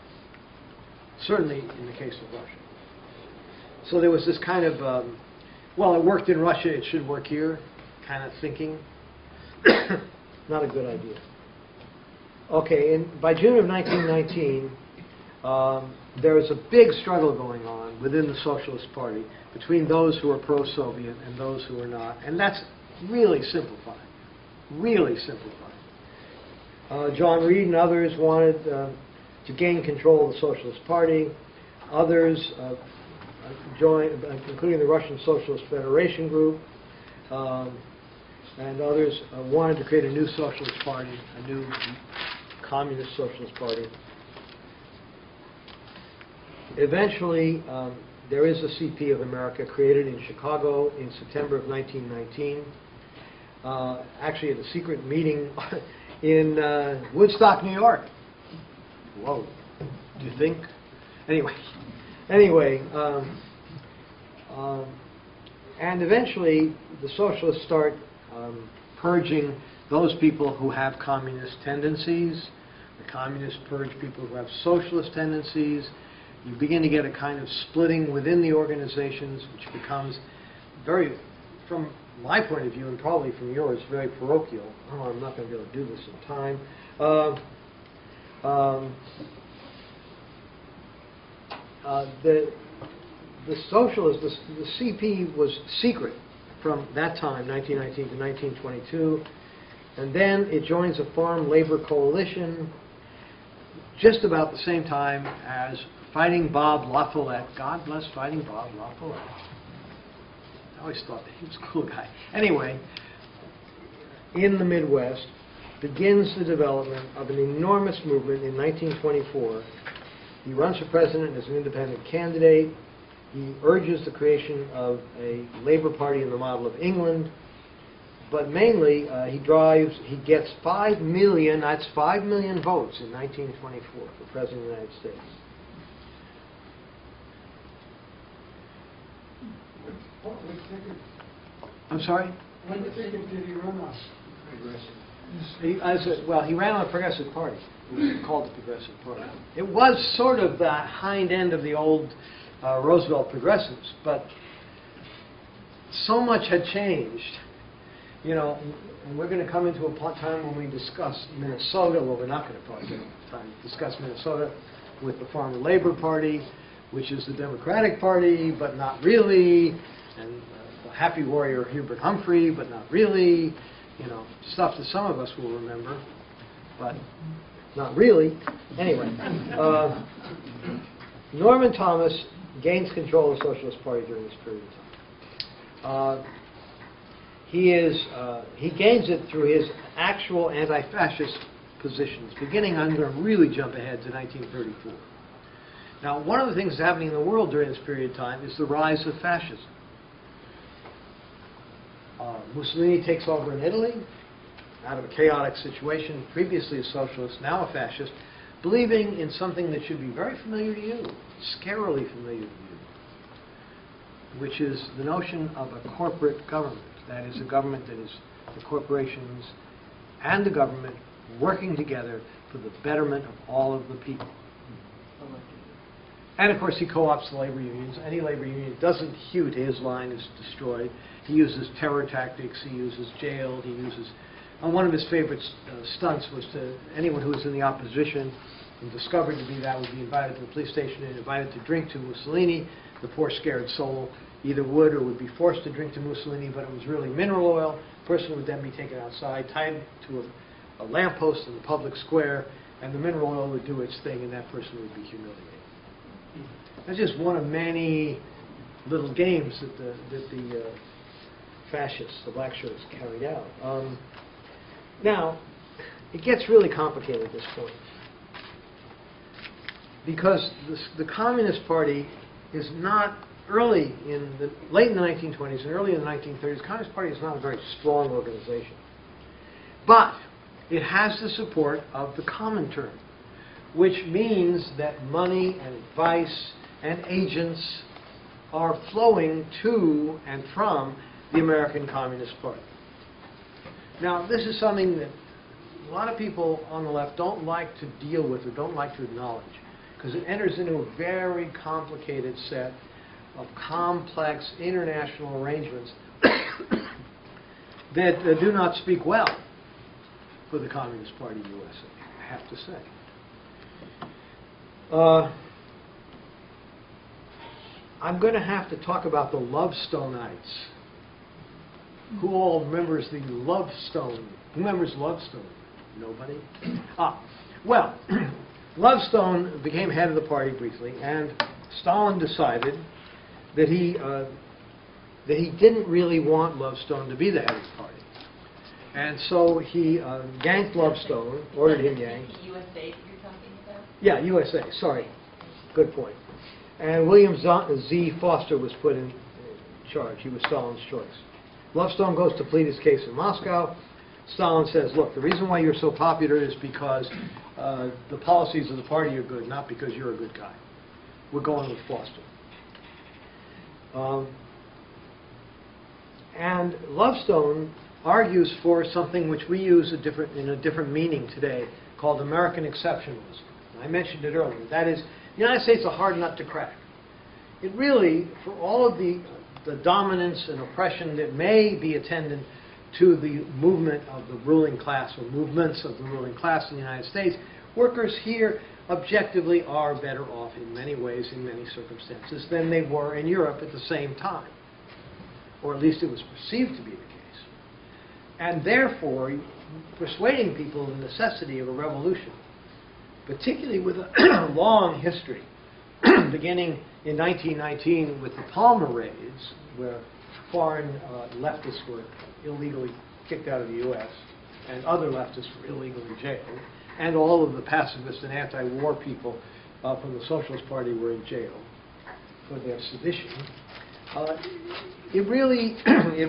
Certainly in the case of Russia. So there was this kind of, well, it worked in Russia, it should work here, kind of thinking. Not a good idea. Okay, and by June of 1919, there was a big struggle going on within the Socialist Party between those who are pro-Soviet and those who are not. And that's really simplified. Really simplified. John Reed and others wanted to gain control of the Socialist Party. Others joined, including the Russian Socialist Federation Group, and others wanted to create a new Socialist Party, a new Communist Socialist Party. Eventually, there is a CP of America created in Chicago in September of 1919, actually at a secret meeting in Woodstock, New York. Whoa, do you think? Anyway, and eventually the socialists start purging those people who have communist tendencies. The communists purge people who have socialist tendencies. You begin to get a kind of splitting within the organizations, which becomes very, from my point of view, and probably from yours, very parochial. Oh, I'm not going to be able to do this in time. The socialists, the CP was secret from that time, 1919 to 1922, and then it joins a Farm Labor Coalition just about the same time as Fighting Bob La Follette. God bless Fighting Bob La Follette. I always thought that he was a cool guy. Anyway, in the Midwest begins the development of an enormous movement in 1924. He runs for president as an independent candidate. He urges the creation of a Labor Party in the model of England. But mainly, he gets 5 million, that's 5 million votes in 1924 for President of the United States. What ticket? I'm sorry? What ticket did he run on? Progressive. He ran on the Progressive Party. It was called the Progressive Party. It was sort of the hind end of the old Roosevelt progressives, but so much had changed. You know, and we're going to come into a time when we discuss Minnesota. Well, we're not going to probably get time to discuss Minnesota with the Farm Labor Party. which is the Democratic Party, but not really, and the happy warrior Hubert Humphrey, but not really, you know, stuff that some of us will remember, but not really. Anyway, Norman Thomas gains control of the Socialist Party during this period of time. He gains it through his actual anti-fascist positions, beginning, I'm going to really jump ahead to 1934. Now, one of the things that's happening in the world during this period of time is the rise of fascism. Mussolini takes over in Italy, out of a chaotic situation, previously a socialist, now a fascist, believing in something that should be very familiar to you, scarily familiar to you, which is the notion of a corporate government. That is, a government that is the corporations and the government working together for the betterment of all of the people. And of course he co-opts the labor unions. Any labor union that doesn't hew to his line is destroyed. He uses terror tactics, he uses jail, he uses... one of his favorite stunts was to anyone who was in the opposition and discovered to be that would be invited to the police station and invited to drink to Mussolini. The poor scared soul either would or would be forced to drink to Mussolini, but it was really mineral oil. The person would then be taken outside, tied to a lamppost in the public square, and the mineral oil would do its thing, and that person would be humiliated. That's just one of many little games that the fascists, the black shirts, carried out. Now, it gets really complicated at this point, because the Communist Party is not late in the 1920s and early in the 1930s. The Communist Party is not a very strong organization, but it has the support of the Comintern, which means that money and advice and agents are flowing to and from the American Communist Party. Now, this is something that a lot of people on the left don't like to deal with or don't like to acknowledge, because it enters into a very complicated set of complex international arrangements that do not speak well for the Communist Party USA, I have to say. I'm going to have to talk about the Lovestonites. Who all remembers the Lovestone? Who remembers Lovestone? Nobody? Well, Lovestone became head of the party briefly, and Stalin decided that he didn't really want Lovestone to be the head of the party. And so he yanked Lovestone, ordered him yanked. USA you're talking about? Yeah, USA, sorry. Good point. And William Z. Foster was put in charge. He was Stalin's choice. Lovestone goes to plead his case in Moscow. Stalin says, look, the reason why you're so popular is because the policies of the party are good, not because you're a good guy. We're going with Foster. And Lovestone argues for something which we use in a different meaning today, called American exceptionalism. I mentioned it earlier. That is, the United States is a hard nut to crack. It really, for all of the dominance and oppression that may be attendant to the movement of the ruling class or movements of the ruling class in the United States, workers here objectively are better off in many ways, in many circumstances, than they were in Europe at the same time. Or at least it was perceived to be the case. And therefore, persuading people of the necessity of a revolution, particularly with a long history, beginning in 1919 with the Palmer raids, where foreign leftists were illegally kicked out of the U.S., and other leftists were illegally jailed, and all of the pacifists and anti-war people from the Socialist Party were in jail for their sedition. It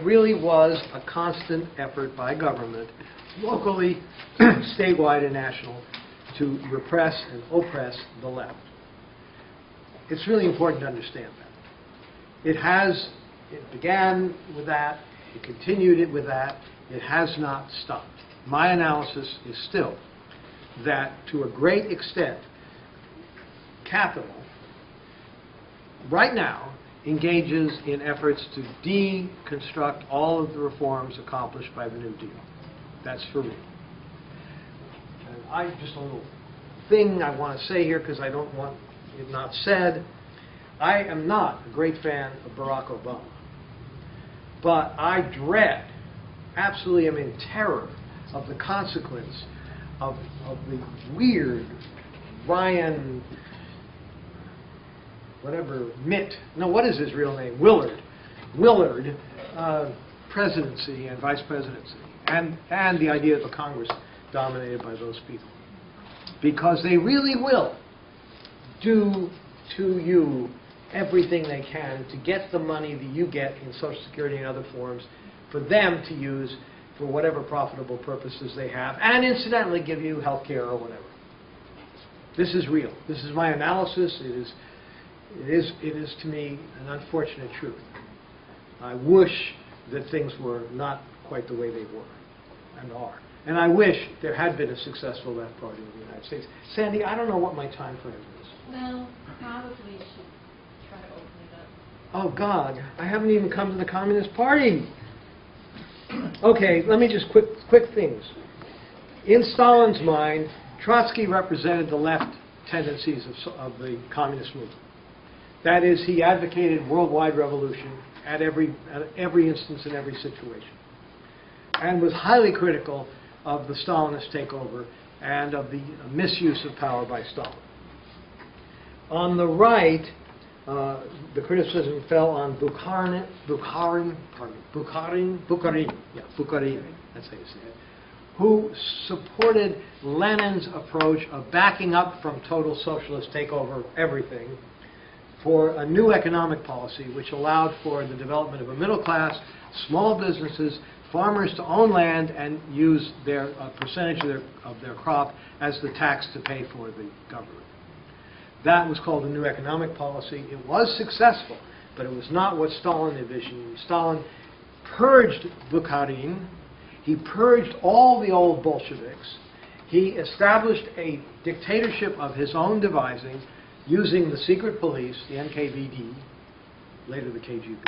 really was a constant effort by government, locally, statewide, and national, to repress and oppress the left. It's really important to understand that. It began with that, it continued it with that, it has not stopped. My analysis is still that, to a great extent, capital, right now, engages in efforts to deconstruct all of the reforms accomplished by the New Deal. That's for me. And just a little thing I want to say here, because I don't want it not said. I am not a great fan of Barack Obama, but I dread, absolutely am in terror of the consequence of the weird Ryan, whatever, what is his real name? Willard presidency and vice presidency, and the idea of a Congress dominated by those people. Because they really will do to you everything they can to get the money that you get in Social Security and other forms for them to use for whatever profitable purposes they have, and incidentally give you health care or whatever. This is real. This is my analysis. It is to me an unfortunate truth. I wish that things were not quite the way they were and are. And I wish there had been a successful left party in the United States. Sandy, I don't know what my time frame is. Well, probably should try to open it up. Oh, God, I haven't even come to the Communist Party. Okay, let me just quick things. In Stalin's mind, Trotsky represented the left tendencies of the communist movement. That is, he advocated worldwide revolution at every instance in every situation, and was highly critical of the Stalinist takeover and of the misuse of power by Stalin. On the right, the criticism fell on Bukharin, that's how you say it, who supported Lenin's approach of backing up from total socialist takeover of everything for a new economic policy which allowed for the development of a middle class, small businesses, farmers to own land and use their percentage of their crop as the tax to pay for the government. That was called the new economic policy. It was successful, but it was not what Stalin envisioned. Stalin purged Bukharin. He purged all the old Bolsheviks. He established a dictatorship of his own devising using the secret police, the NKVD, later the KGB.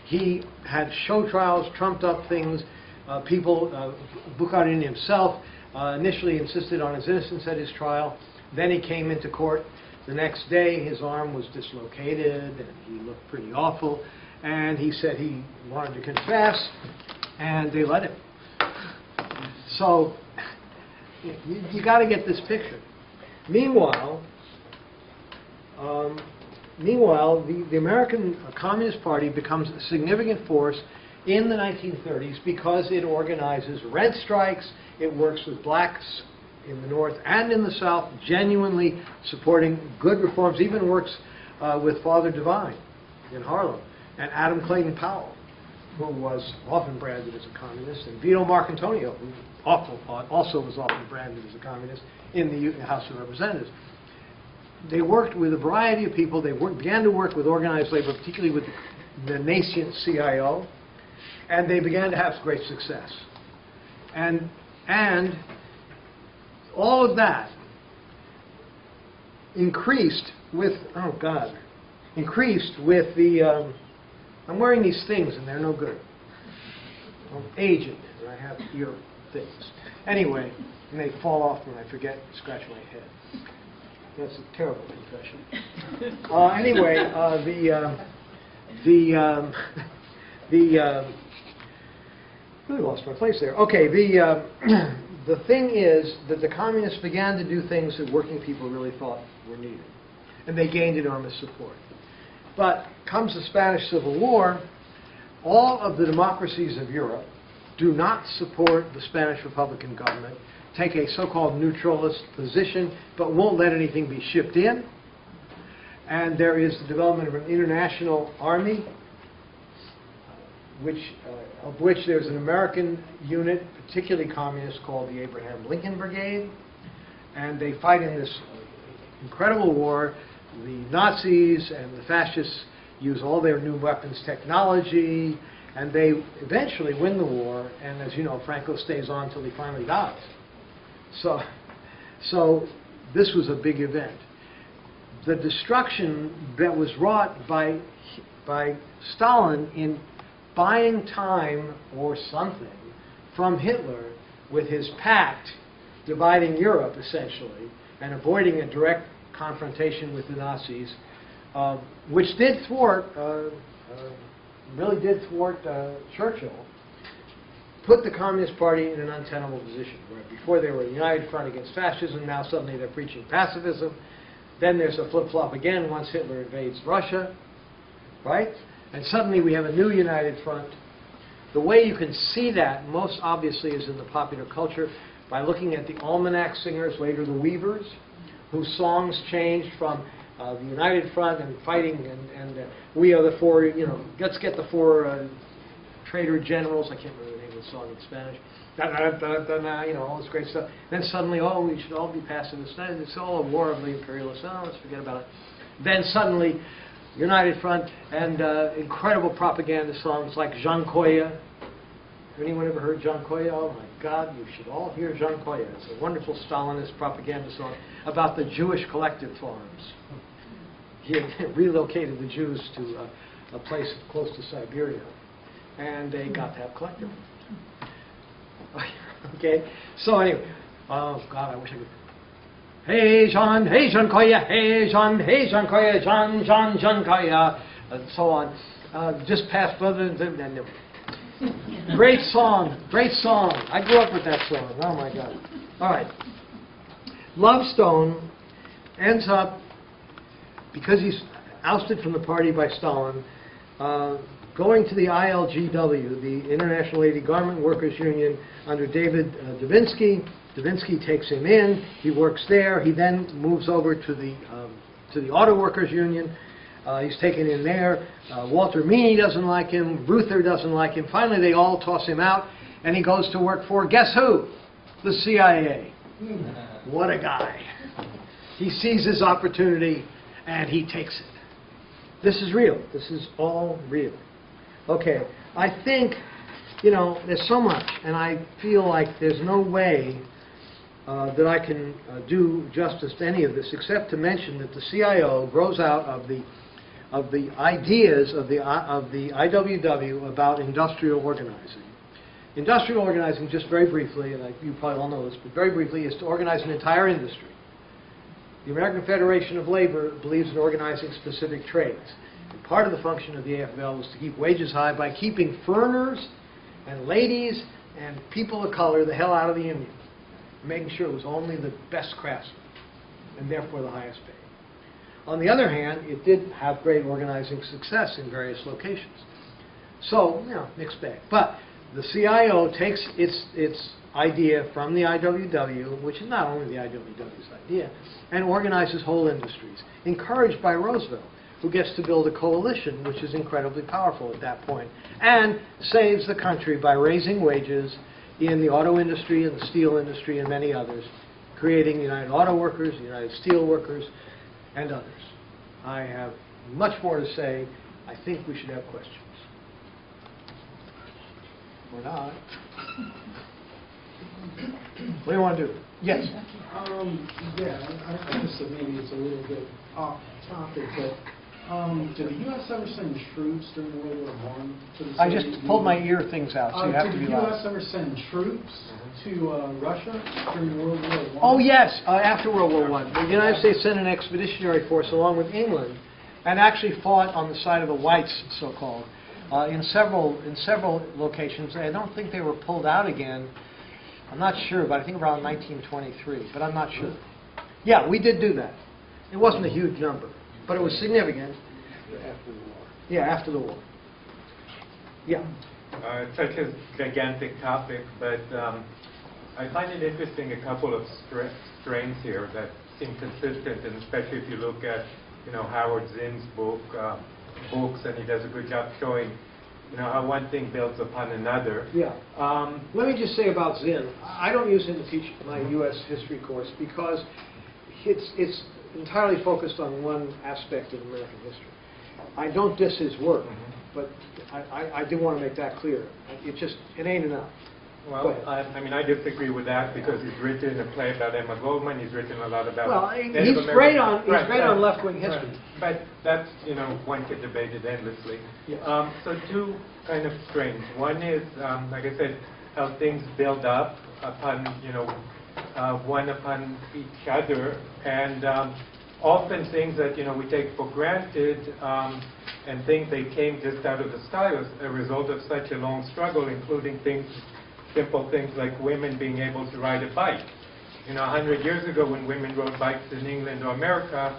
He had show trials, trumped up things. Bukharin himself initially insisted on his innocence at his trial. Then he came into court. The next day, his arm was dislocated, and he looked pretty awful. And he said he wanted to confess, and they let him. So you got to get this picture. Meanwhile, the American Communist Party becomes a significant force in the 1930s because it organizes rent strikes. It works with blacks in the North and in the South, genuinely supporting good reforms, even works with Father Divine in Harlem, and Adam Clayton Powell, who was often branded as a communist, and Vito Marcantonio, who also was often branded as a communist in the House of Representatives. They worked with a variety of people. They began to work with organized labor, particularly with the nascent CIO, and they began to have great success. And all of that increased with, increased with the, I'm wearing these things and they're no good. I'm aged and I have ear things. Anyway, and they fall off when I forget to scratch my head. That's a terrible confession. Really lost my place there. Okay, the thing is that the communists began to do things that working people really thought were needed, and they gained enormous support. But comes the Spanish Civil War, all of the democracies of Europe do not support the Spanish Republican government, take a so-called neutralist position, but won't let anything be shipped in. And there is the development of an international army, of which there's an American unit, particularly communist, called the Abraham Lincoln Brigade. And they fight in this incredible war. The Nazis and the fascists use all their new weapons technology, and they eventually win the war. And as you know, Franco stays on until he finally dies. So this was a big event. The destruction that was wrought by Stalin in buying time or something from Hitler with his pact dividing Europe essentially and avoiding a direct confrontation with the Nazis which did thwart, really did thwart Churchill, put the Communist Party in an untenable position, where before they were a united front against fascism, now suddenly they're preaching pacifism. Then there's a flip-flop again once Hitler invades Russia, right? And suddenly we have a new united front. The way you can see that most obviously is in the popular culture by looking at the almanac singers, later the Weavers, whose songs changed from the united front and fighting and we are the four, let's get the four traitor generals. I can't remember the name of the song in Spanish. All this great stuff. Then suddenly, we should all be pacifists. It's all a war of the imperialists. Let's forget about it. Then suddenly, united front and incredible propaganda songs like Jean Koya. Anyone ever heard Jean Koya? Oh my God, you should all hear Jean Koya. It's a wonderful Stalinist propaganda song about the Jewish collective farms. He had relocated the Jews to a place close to Siberia, and they got to have collective. Okay, so anyway, oh God, I wish I could. Hey Jean Koya, hey Jean Koya, Jean Koya, and so on. Just past brother and great song, great song. I grew up with that song. Oh my God. All right. Lovestone ends up, because he's ousted from the party by Stalin, going to the ILGW, the International Lady Garment Workers Union, under David Davinsky. Davinsky takes him in. He works there. He then moves over to the Auto Workers Union. He's taken in there. Walter Meany doesn't like him. Ruther doesn't like him. Finally, they all toss him out, and he goes to work for, guess who? The CIA. What a guy. He sees his opportunity, and he takes it. This is real. This is all real. Okay, I think, there's so much, and I feel like there's no way that I can do justice to any of this, except to mention that the CIO grows out of the ideas of the IWW about industrial organizing. Industrial organizing, just very briefly, and you probably all know this, but very briefly, is to organize an entire industry. The American Federation of Labor believes in organizing specific trades. And part of the function of the AFL was to keep wages high by keeping foreigners and ladies and people of color the hell out of the union, making sure it was only the best craftsmen, and therefore the highest paid. On the other hand, it did have great organizing success in various locations. So, mixed bag. But the CIO takes its idea from the IWW, which is not only the IWW's idea, and organizes whole industries, encouraged by Roosevelt, who gets to build a coalition, which is incredibly powerful at that point, and saves the country by raising wages in the auto industry and the steel industry and many others, creating United Auto Workers, United Steel Workers, and others. I have much more to say. I think we should have questions. Or not. What do you want to do? Yes? Yeah, I guess that maybe it's a little bit off topic, but did the U.S. ever send troops during World War I to the I just Soviet pulled my Union? ear things out, so you have to be Did the U.S. loud. ever send troops to Russia during World War I? Oh, yes, after World War I. The United States sent an expeditionary force along with England and actually fought on the side of the whites, so-called, in several locations. I don't think they were pulled out again. I'm not sure, but I think around 1923, but I'm not sure. Yeah, we did do that. It wasn't a huge number, but it was significant. After the war. Yeah, after the war. Yeah. It's such a gigantic topic, but I find it interesting a couple of strains here that seem consistent, and especially if you look at, Howard Zinn's books, and he does a good job showing, how one thing builds upon another. Yeah. Let me just say about Zinn. I don't use him to teach my U.S. history course because it's entirely focused on one aspect of American history. I don't diss his work, but I do want to make that clear. It ain't enough. Well, I disagree with that because he's written a play about Emma Goldman. He's written a lot about. Well, Native he's great American- on left-wing history. Right. But that's one could debate it endlessly. Yes. So two kind of strains. One is, like I said, how things build up upon one upon each other, and often things that, we take for granted, and things they came just out of the sky as a result of such a long struggle, including simple things like women being able to ride a bike. 100 years ago when women rode bikes in England or America,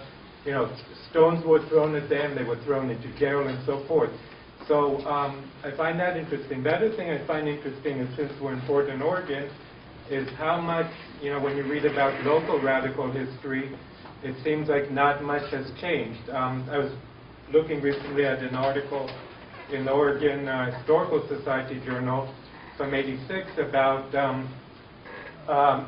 stones were thrown at them, they were thrown into jail and so forth. So I find that interesting. The other thing I find interesting is, since we're in Portland, Oregon, is how much, when you read about local radical history, it seems like not much has changed. I was looking recently at an article in the Oregon Historical Society Journal from '86 about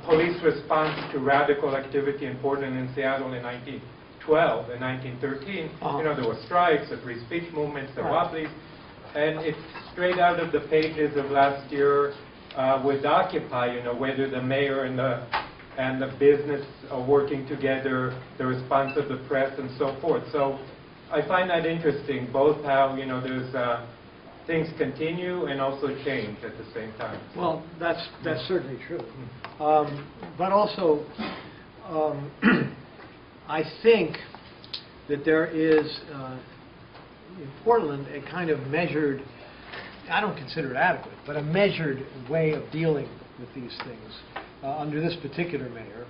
police response to radical activity in Portland and Seattle in 1912 and 1913. There were strikes, the free speech movements, the Wobblies, and it's straight out of the pages of last year with Occupy, whether the mayor and the business are working together, the response of the press, and so forth. So I find that interesting, both how, there's things continue and also change at the same time. Well, that's certainly true. But also, I think that there is, in Portland, a kind of measured, I don't consider it adequate, but a measured way of dealing with these things under this particular mayor.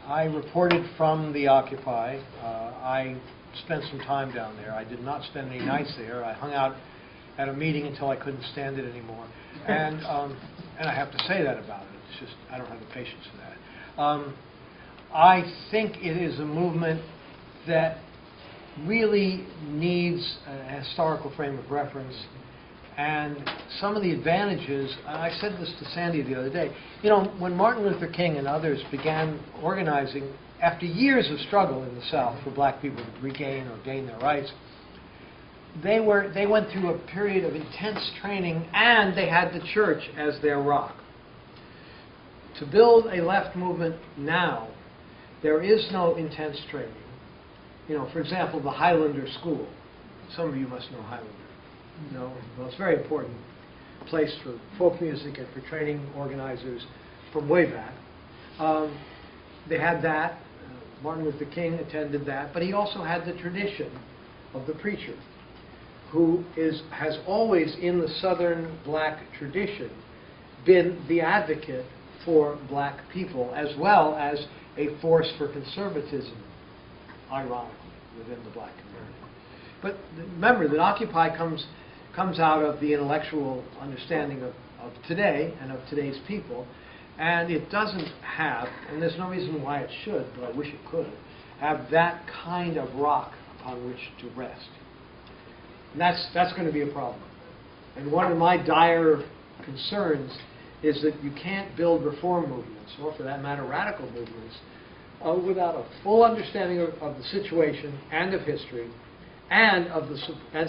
I reported from the Occupy. I spent some time down there. I did not spend any nights there. I hung out at a meeting until I couldn't stand it anymore. And I have to say that about it. It's just, I don't have the patience for that. I think it is a movement that really needs a historical frame of reference. And some of the advantages, I said this to Sandy the other day, when Martin Luther King and others began organizing, after years of struggle in the South for black people to regain or gain their rights, they went through a period of intense training, and they had the church as their rock. To build a left movement now, there is no intense training. For example, the Highlander School. Some of you must know Highlander. Well, it's a very important place for folk music and for training organizers from way back. They had that. Martin Luther King attended that, but he also had the tradition of the preacher, who has always, in the Southern black tradition, been the advocate for black people, as well as a force for conservatism, ironically, within the black community. But remember that Occupy comes out of the intellectual understanding of today and of today's people, and it doesn't have, and there's no reason why it should, but I wish it could, have that kind of rock upon which to rest. And that's going to be a problem. And one of my dire concerns is that you can't build reform movements, or for that matter radical movements, without a full understanding of the situation and of history and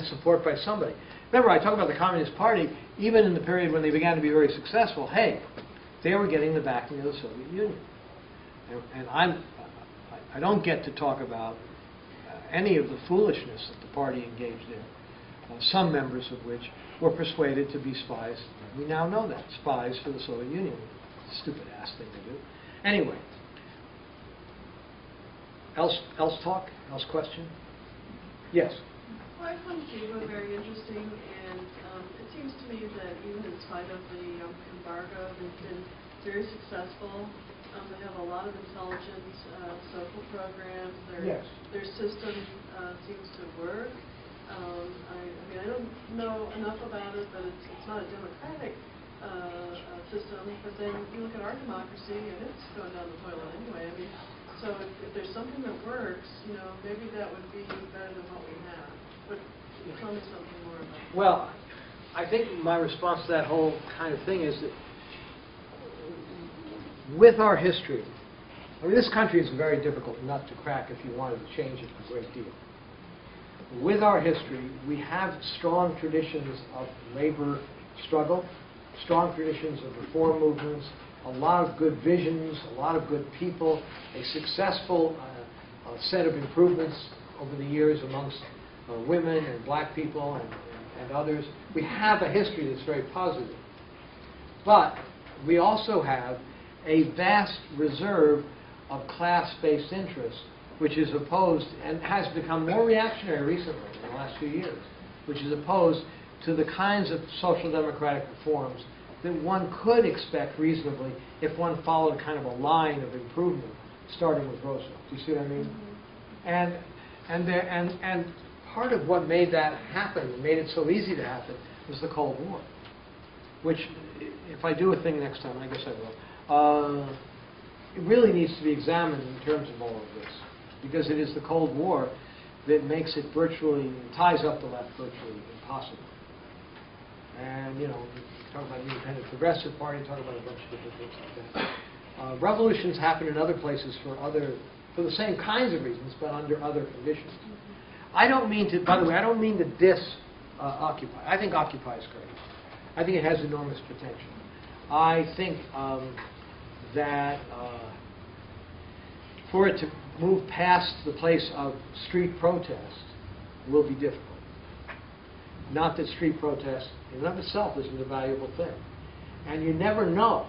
support by somebody. Remember, I talked about the Communist Party, even in the period when they began to be very successful, hey, they were getting the backing of the Soviet Union. And I don't get to talk about any of the foolishness that the party engaged in, some members of which were persuaded to be spies. We now know that, spies for the Soviet Union. Stupid-ass thing to do. Anyway, else talk? Else question? Yes? Well, I find Cuba very interesting, and it seems to me that even in spite of the embargo, they've been very successful. They have a lot of intelligent social programs. Their system seems to work. I don't know enough about it, but it's not a democratic system. But then you look at our democracy, and it's going down the toilet anyway. So if there's something that works, maybe that would be better than what we have. But tell me something more about that. Well, I think my response to that whole kind of thing is that with our history, this country is a very difficult nut to crack if you wanted to change it a great deal. With our history, we have strong traditions of labor struggle, strong traditions of reform movements, a lot of good visions, a lot of good people, a successful set of improvements over the years amongst women and black people and others. We have a history that's very positive. But we also have a vast reserve of class-based interests, which is opposed and has become more reactionary recently in the last few years, which is opposed to the kinds of social democratic reforms that one could expect reasonably if one followed kind of a line of improvement, starting with Roosevelt. Do you see what I mean? And part of what made that happen, made it so easy to happen, was the Cold War, which, if I do a thing next time, I guess I will, it really needs to be examined in terms of all of this, because it is the Cold War that makes it virtually, ties up the left virtually impossible. And, you know, talk about the Independent Progressive Party, talk about a bunch of different things like that. Revolutions happen in other places for the same kinds of reasons, but under other conditions. I don't mean to, by the way, I don't mean to diss Occupy. I think Occupy is great. I think it has enormous potential. I think that for it to move past the place of street protest will be difficult. Not that street protest in and of itself isn't a valuable thing. And you never know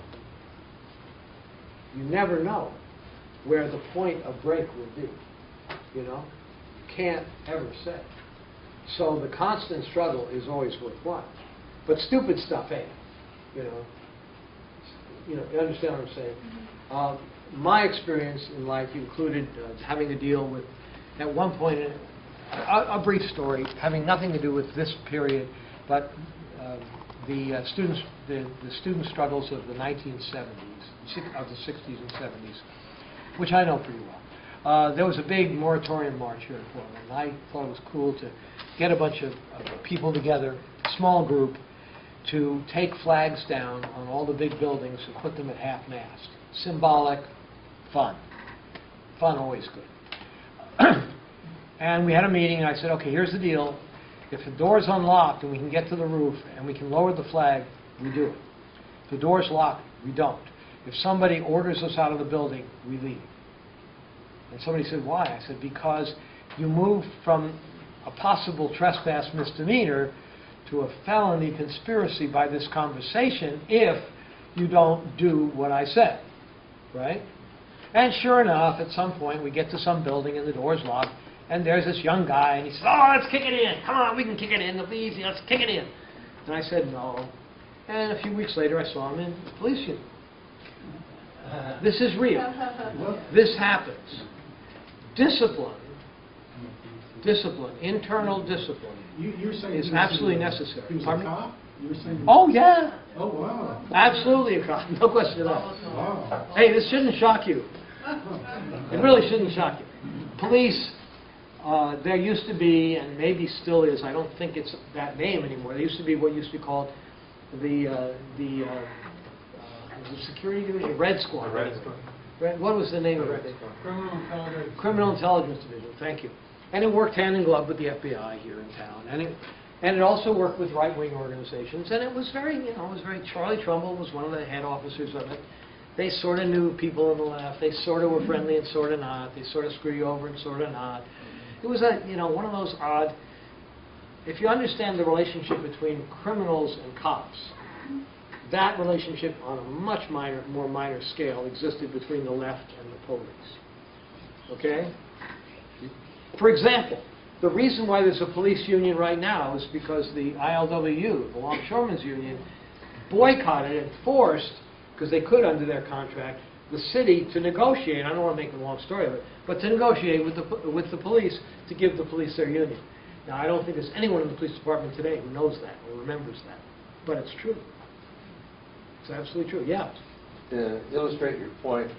where the point of break will be. You know? You can't ever say. So the constant struggle is always worthwhile. But stupid stuff ain't. You understand what I'm saying? My experience in life included having to deal with, at one point, a brief story, having nothing to do with this period, but the student struggles of the 1970s, of the 60s and 70s, which I know pretty well. There was a big moratorium march here in Portland, and I thought it was cool to get a bunch of people together, a small group, to take flags down on all the big buildings and put them at half-mast. Symbolic, fun. Fun, always good. And we had a meeting, and I said, okay, here's the deal. If the door's unlocked and we can get to the roof and we can lower the flag, we do it. If the door's locked, we don't. If somebody orders us out of the building, we leave. And somebody said, why? I said, because you move from a possible trespass misdemeanor to a felony conspiracy by this conversation if you don't do what I said, right? And sure enough, at some point, we get to some building and the door's locked, and there's this young guy, and he says, oh, let's kick it in. Come on, we can kick it in. It'll be easy. Let's kick it in. And I said, no. And a few weeks later, I saw him in the police union. This is real. This happens. Discipline, internal discipline, You're saying is absolutely necessary. He was a Pardon? cop? You were saying. Oh, yeah. Oh, wow. Absolutely a cop. No question about it. Wow. Hey, this shouldn't shock you. It really shouldn't shock you. Police, there used to be, and maybe still is, I don't think it's that name anymore, there used to be what used to be called the security division, Red Squad. Red Squad. What was the name of it? Criminal Intelligence Division, thank you. And it worked hand in glove with the FBI here in town. And it also worked with right-wing organizations. And it was very, Charlie Trumbull was one of the head officers of it. They sort of knew people on the left. They sort of were friendly and sort of not. They sort of screw you over and sort of not. It was one of those odd, if you understand the relationship between criminals and cops, that relationship on a much more minor scale existed between the left and the police. Okay? For example, the reason why there's a police union right now is because the ILWU, the Longshoremen's Union, boycotted and forced, because they could under their contract, the city to negotiate, I don't want to make a long story of it, but to negotiate with the police to give the police their union. Now, I don't think there's anyone in the police department today who knows that or remembers that, but it's true. It's absolutely true, yeah. To illustrate your point,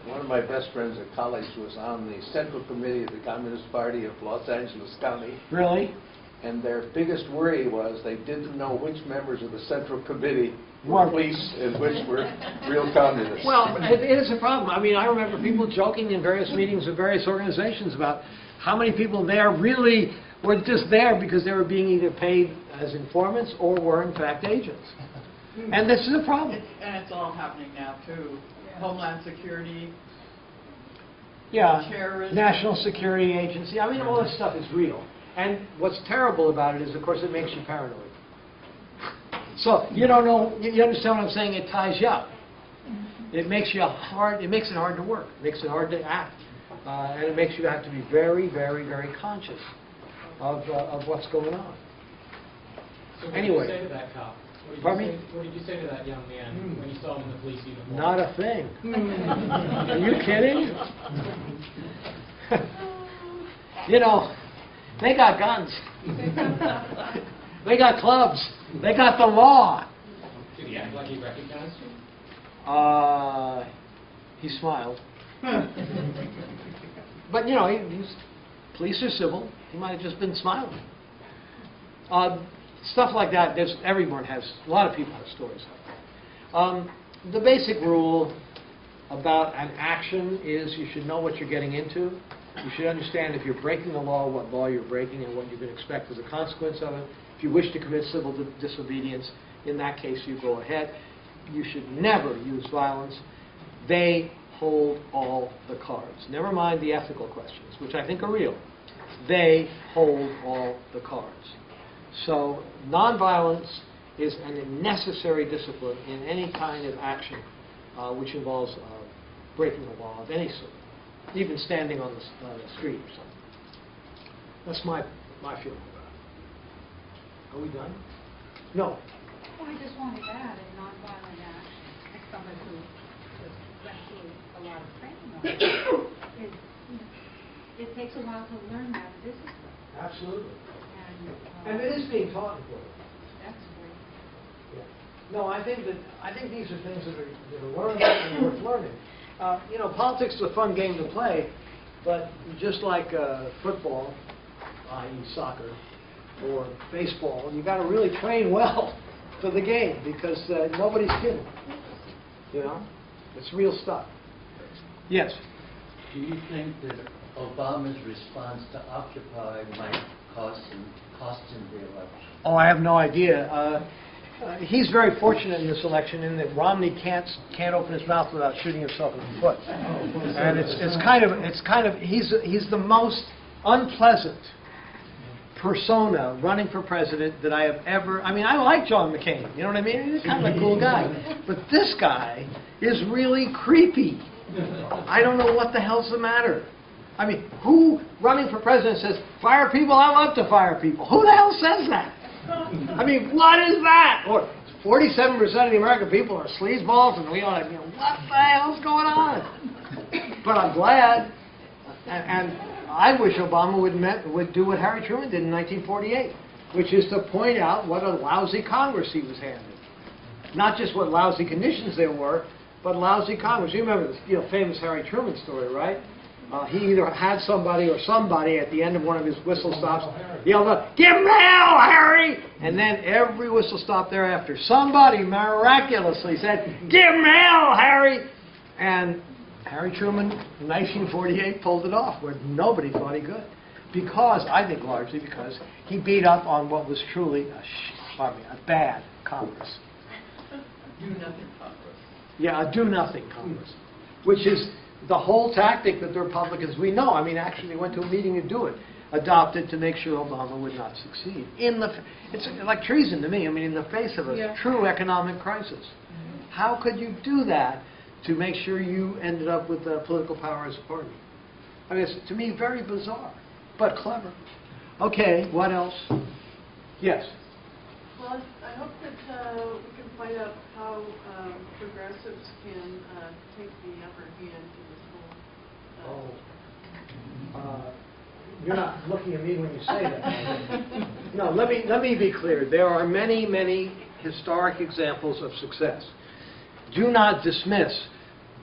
one of my best friends at college was on the Central Committee of the Communist Party of Los Angeles County. Really? And their biggest worry was they didn't know which members of the Central Committee were police and which were real communists. Well, it is a problem. I mean, I remember people joking in various meetings of various organizations about how many people there really were just there because they were being either paid as informants or were, in fact, agents. And this is a problem. And it's all happening now, too. Homeland Security, terrorism. National Security Agency. I mean, all this stuff is real. And what's terrible about it is, of course, it makes you paranoid. So you don't know, you understand what I'm saying? It ties you up. It makes it hard to work. It makes it hard to act. And it makes you have to be very, very, very conscious of what's going on. So what Anyway. did you say to that cop? Pardon me? What did you say to that young man when you saw him in the police uniform? Not a thing. Are you kidding? You know, they got guns. They got clubs. They got the law. Did he act like he recognized you? He smiled. But, you know, police are civil. He might have just been smiling. Stuff like that, everyone has, a lot of people have stories like that. The basic rule about an action is you should know what you're getting into. You should understand if you're breaking the law, what law you're breaking and what you can expect as a consequence of it. If you wish to commit civil disobedience, in that case you go ahead. You should never use violence. They hold all the cards. Never mind the ethical questions, which I think are real. They hold all the cards. So nonviolence is a necessary discipline in any kind of action which involves breaking the law of any sort, even standing on the street or something. That's my feeling about it. Are we done? No. Well, I just wanted to add a nonviolent act, as someone who went through a lot of training on it, it takes a while to learn that discipline. Absolutely. And it is being taught in Florida. that's great. Yeah. No, I think these are things that are learned and worth learning. You know, politics is a fun game to play, but just like football, i.e. soccer, or baseball, you got to really train well for the game because nobody's kidding. You know, it's real stuff. Yes. Do you think that Obama's response to Occupy might cost him the election? Oh, I have no idea. He's very fortunate in this election in that Romney can't open his mouth without shooting himself in the foot, and it's kind of he's the most unpleasant persona running for president that I have ever. I mean, I like John McCain. You know what I mean? He's kind of a cool guy, but this guy is really creepy. I don't know what the hell's the matter. I mean, who running for president says, fire people, I love to fire people? Who the hell says that? I mean, what is that? Or 47% of the American people are sleazeballs, and we ought to, what the hell's going on? But I'm glad, and I wish Obama would do what Harry Truman did in 1948, which is to point out what a lousy Congress he was handed. Not just what lousy conditions there were, but lousy Congress. You remember this famous Harry Truman story, right? He either had somebody or somebody at the end of one of his whistle stops yelled out, "Give him hell, Harry!" And then every whistle stop thereafter, somebody miraculously said, "Give him hell, Harry!" And Harry Truman, in 1948, pulled it off where nobody thought he could. Because, I think largely because, he beat up on what was truly a bad Congress. Do-nothing Congress. Yeah, a do-nothing Congress, which is the whole tactic that the Republicans, we know, I mean, actually went to a meeting to do it, adopted to make sure Obama would not succeed. It's like treason to me, I mean, in the face of a true economic crisis. How could you do that to make sure you ended up with political power as a party? I mean, it's, to me, very bizarre, but clever. Okay, what else? Yes? Well, I hope that we can find out how progressives can take the upper hand in this whole. You're not looking at me when you say that. No, let me be clear. There are many, many historic examples of success. Do not dismiss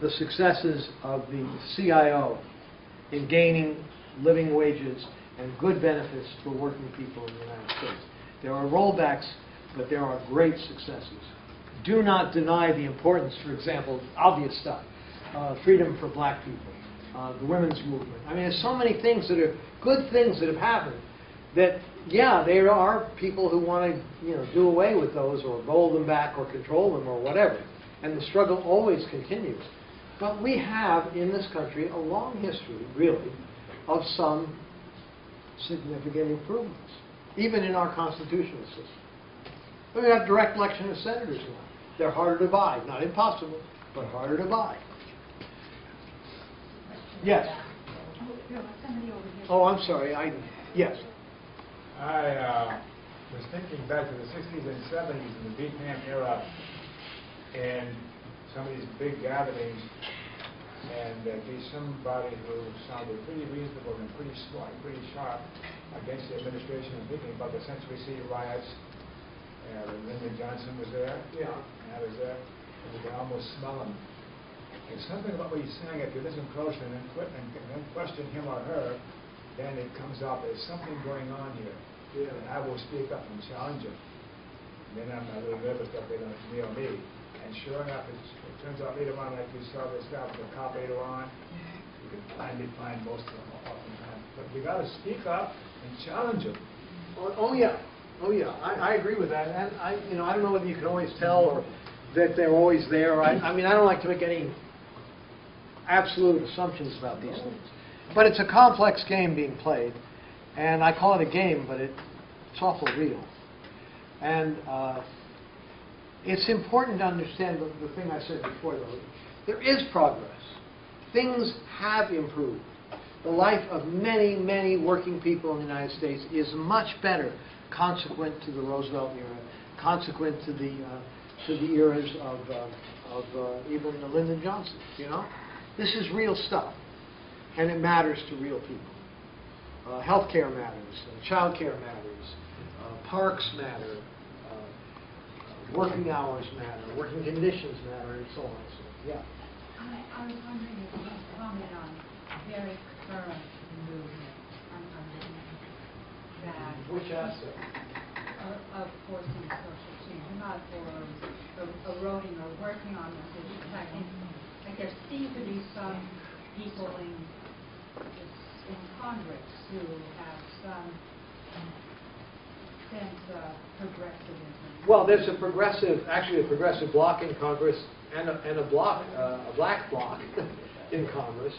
the successes of the CIO in gaining living wages and good benefits for working people in the United States. There are rollbacks, but there are great successes. Do not deny the importance, for example, obvious stuff, freedom for black people, the women's movement. I mean, there's so many things that are good things that have happened that, yeah, there are people who want to, do away with those or roll them back or control them or whatever. And the struggle always continues. But we have, in this country, a long history, really, of some significant improvements, even in our constitutional system. We have direct election of senators now. They're harder to buy, not impossible, but harder to buy. Yes. Somebody over here. Oh, I'm sorry. Yes. I was thinking back to the 60s and 70s in the Vietnam era and some of these big gatherings, and there'd be somebody who sounded pretty reasonable and pretty smart, pretty sharp against the administration. I'm thinking about the Century City riots. Lyndon Johnson was there. Yeah. And I was there. And you can almost smell him. And something about what he's saying, if you listen close and then question him or her, then it comes out there's something going on here. Yeah. And I will speak up and challenge him. And then I'm a little nervous that they don't nail me. And sure enough, it turns out later on, like we saw this guy with the cop later on, you can finally find most of them oftentimes. But you got to speak up and challenge them. Oh yeah. Oh yeah. I agree with that. And I don't know whether you can always tell or that they're always there. I mean, I don't like to make any absolute assumptions about these things. But it's a complex game being played, and I call it a game, but it's awful real. And it's important to understand the thing I said before, though. There is progress. Things have improved. The life of many, many working people in the United States is much better consequent to the Roosevelt era, consequent to the eras of even the Lyndon Johnson, you know? This is real stuff, and it matters to real people. Healthcare matters, childcare matters, parks matter, working hours matter, working conditions matter, and so on and so on. Yeah. I was wondering if you could comment on very current movement that Which aspect? of forcing social change, not for eroding or working on this issue. In fact, there seem to be some people in Congress who have some sense of progressivism. Well, there's actually a progressive bloc in Congress and a black bloc in Congress.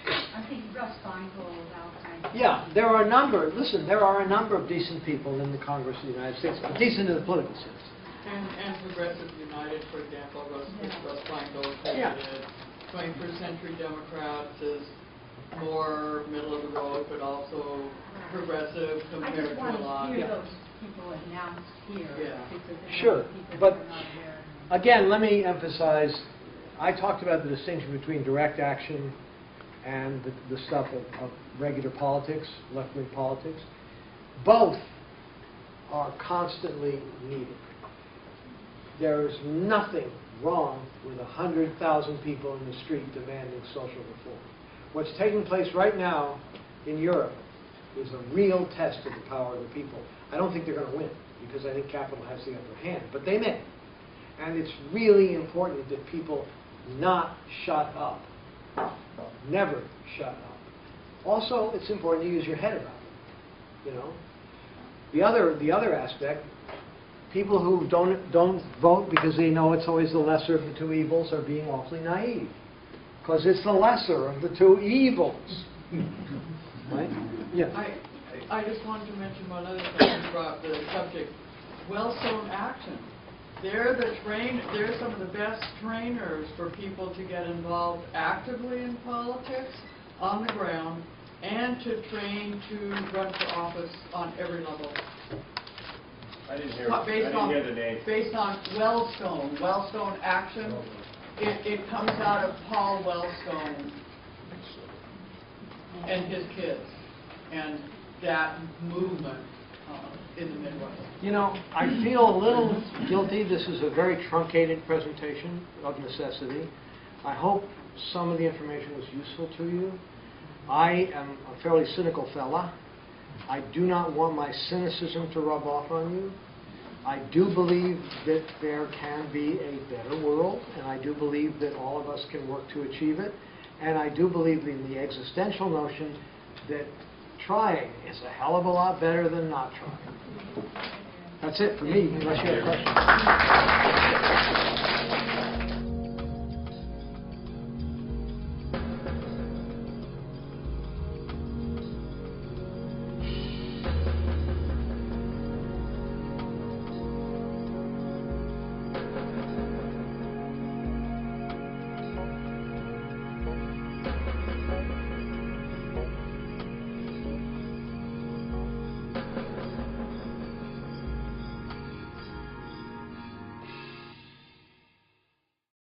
I think Russ Feingold outlined. Yeah, there are a number of decent people in the Congress of the United States, decent in the political sense. And Progressive United, for example, Russ Feingold Yeah. created 21st Century Democrats is more middle of the road, but also progressive I compared just to want a lot. to hear those people announced here. Yeah. Because there Sure, are people but who are not there. again, let me emphasize, I talked about the distinction between direct action and the stuff of regular politics, left-wing politics. Both are constantly needed. There is nothing wrong with 100,000 people in the street demanding social reform. What's taking place right now in Europe is a real test of the power of the people. I don't think they're going to win, because I think capital has the upper hand, but they may. And it's really important that people not shut up. Never shut up. Also, it's important to use your head about it. You know, the other aspect, people who don't vote because they know it's always the lesser of the two evils are being awfully naive, because it's the lesser of the two evils. Right? Yeah. I just wanted to mention one other thing you brought up the subject. Wellstone Action. They're some of the best trainers for people to get involved actively in politics on the ground and to train to run for office on every level. I didn't hear the name. Based on Wellstone Action. It comes out of Paul Wellstone and his kids and that movement in the Midwest. You know, I feel a little guilty. This is a very truncated presentation of necessity. I hope some of the information was useful to you. I am a fairly cynical fella. I do not want my cynicism to rub off on you. I do believe that there can be a better world, and I do believe that all of us can work to achieve it. And I do believe in the existential notion that trying is a hell of a lot better than not trying. That's it for me, unless you have questions.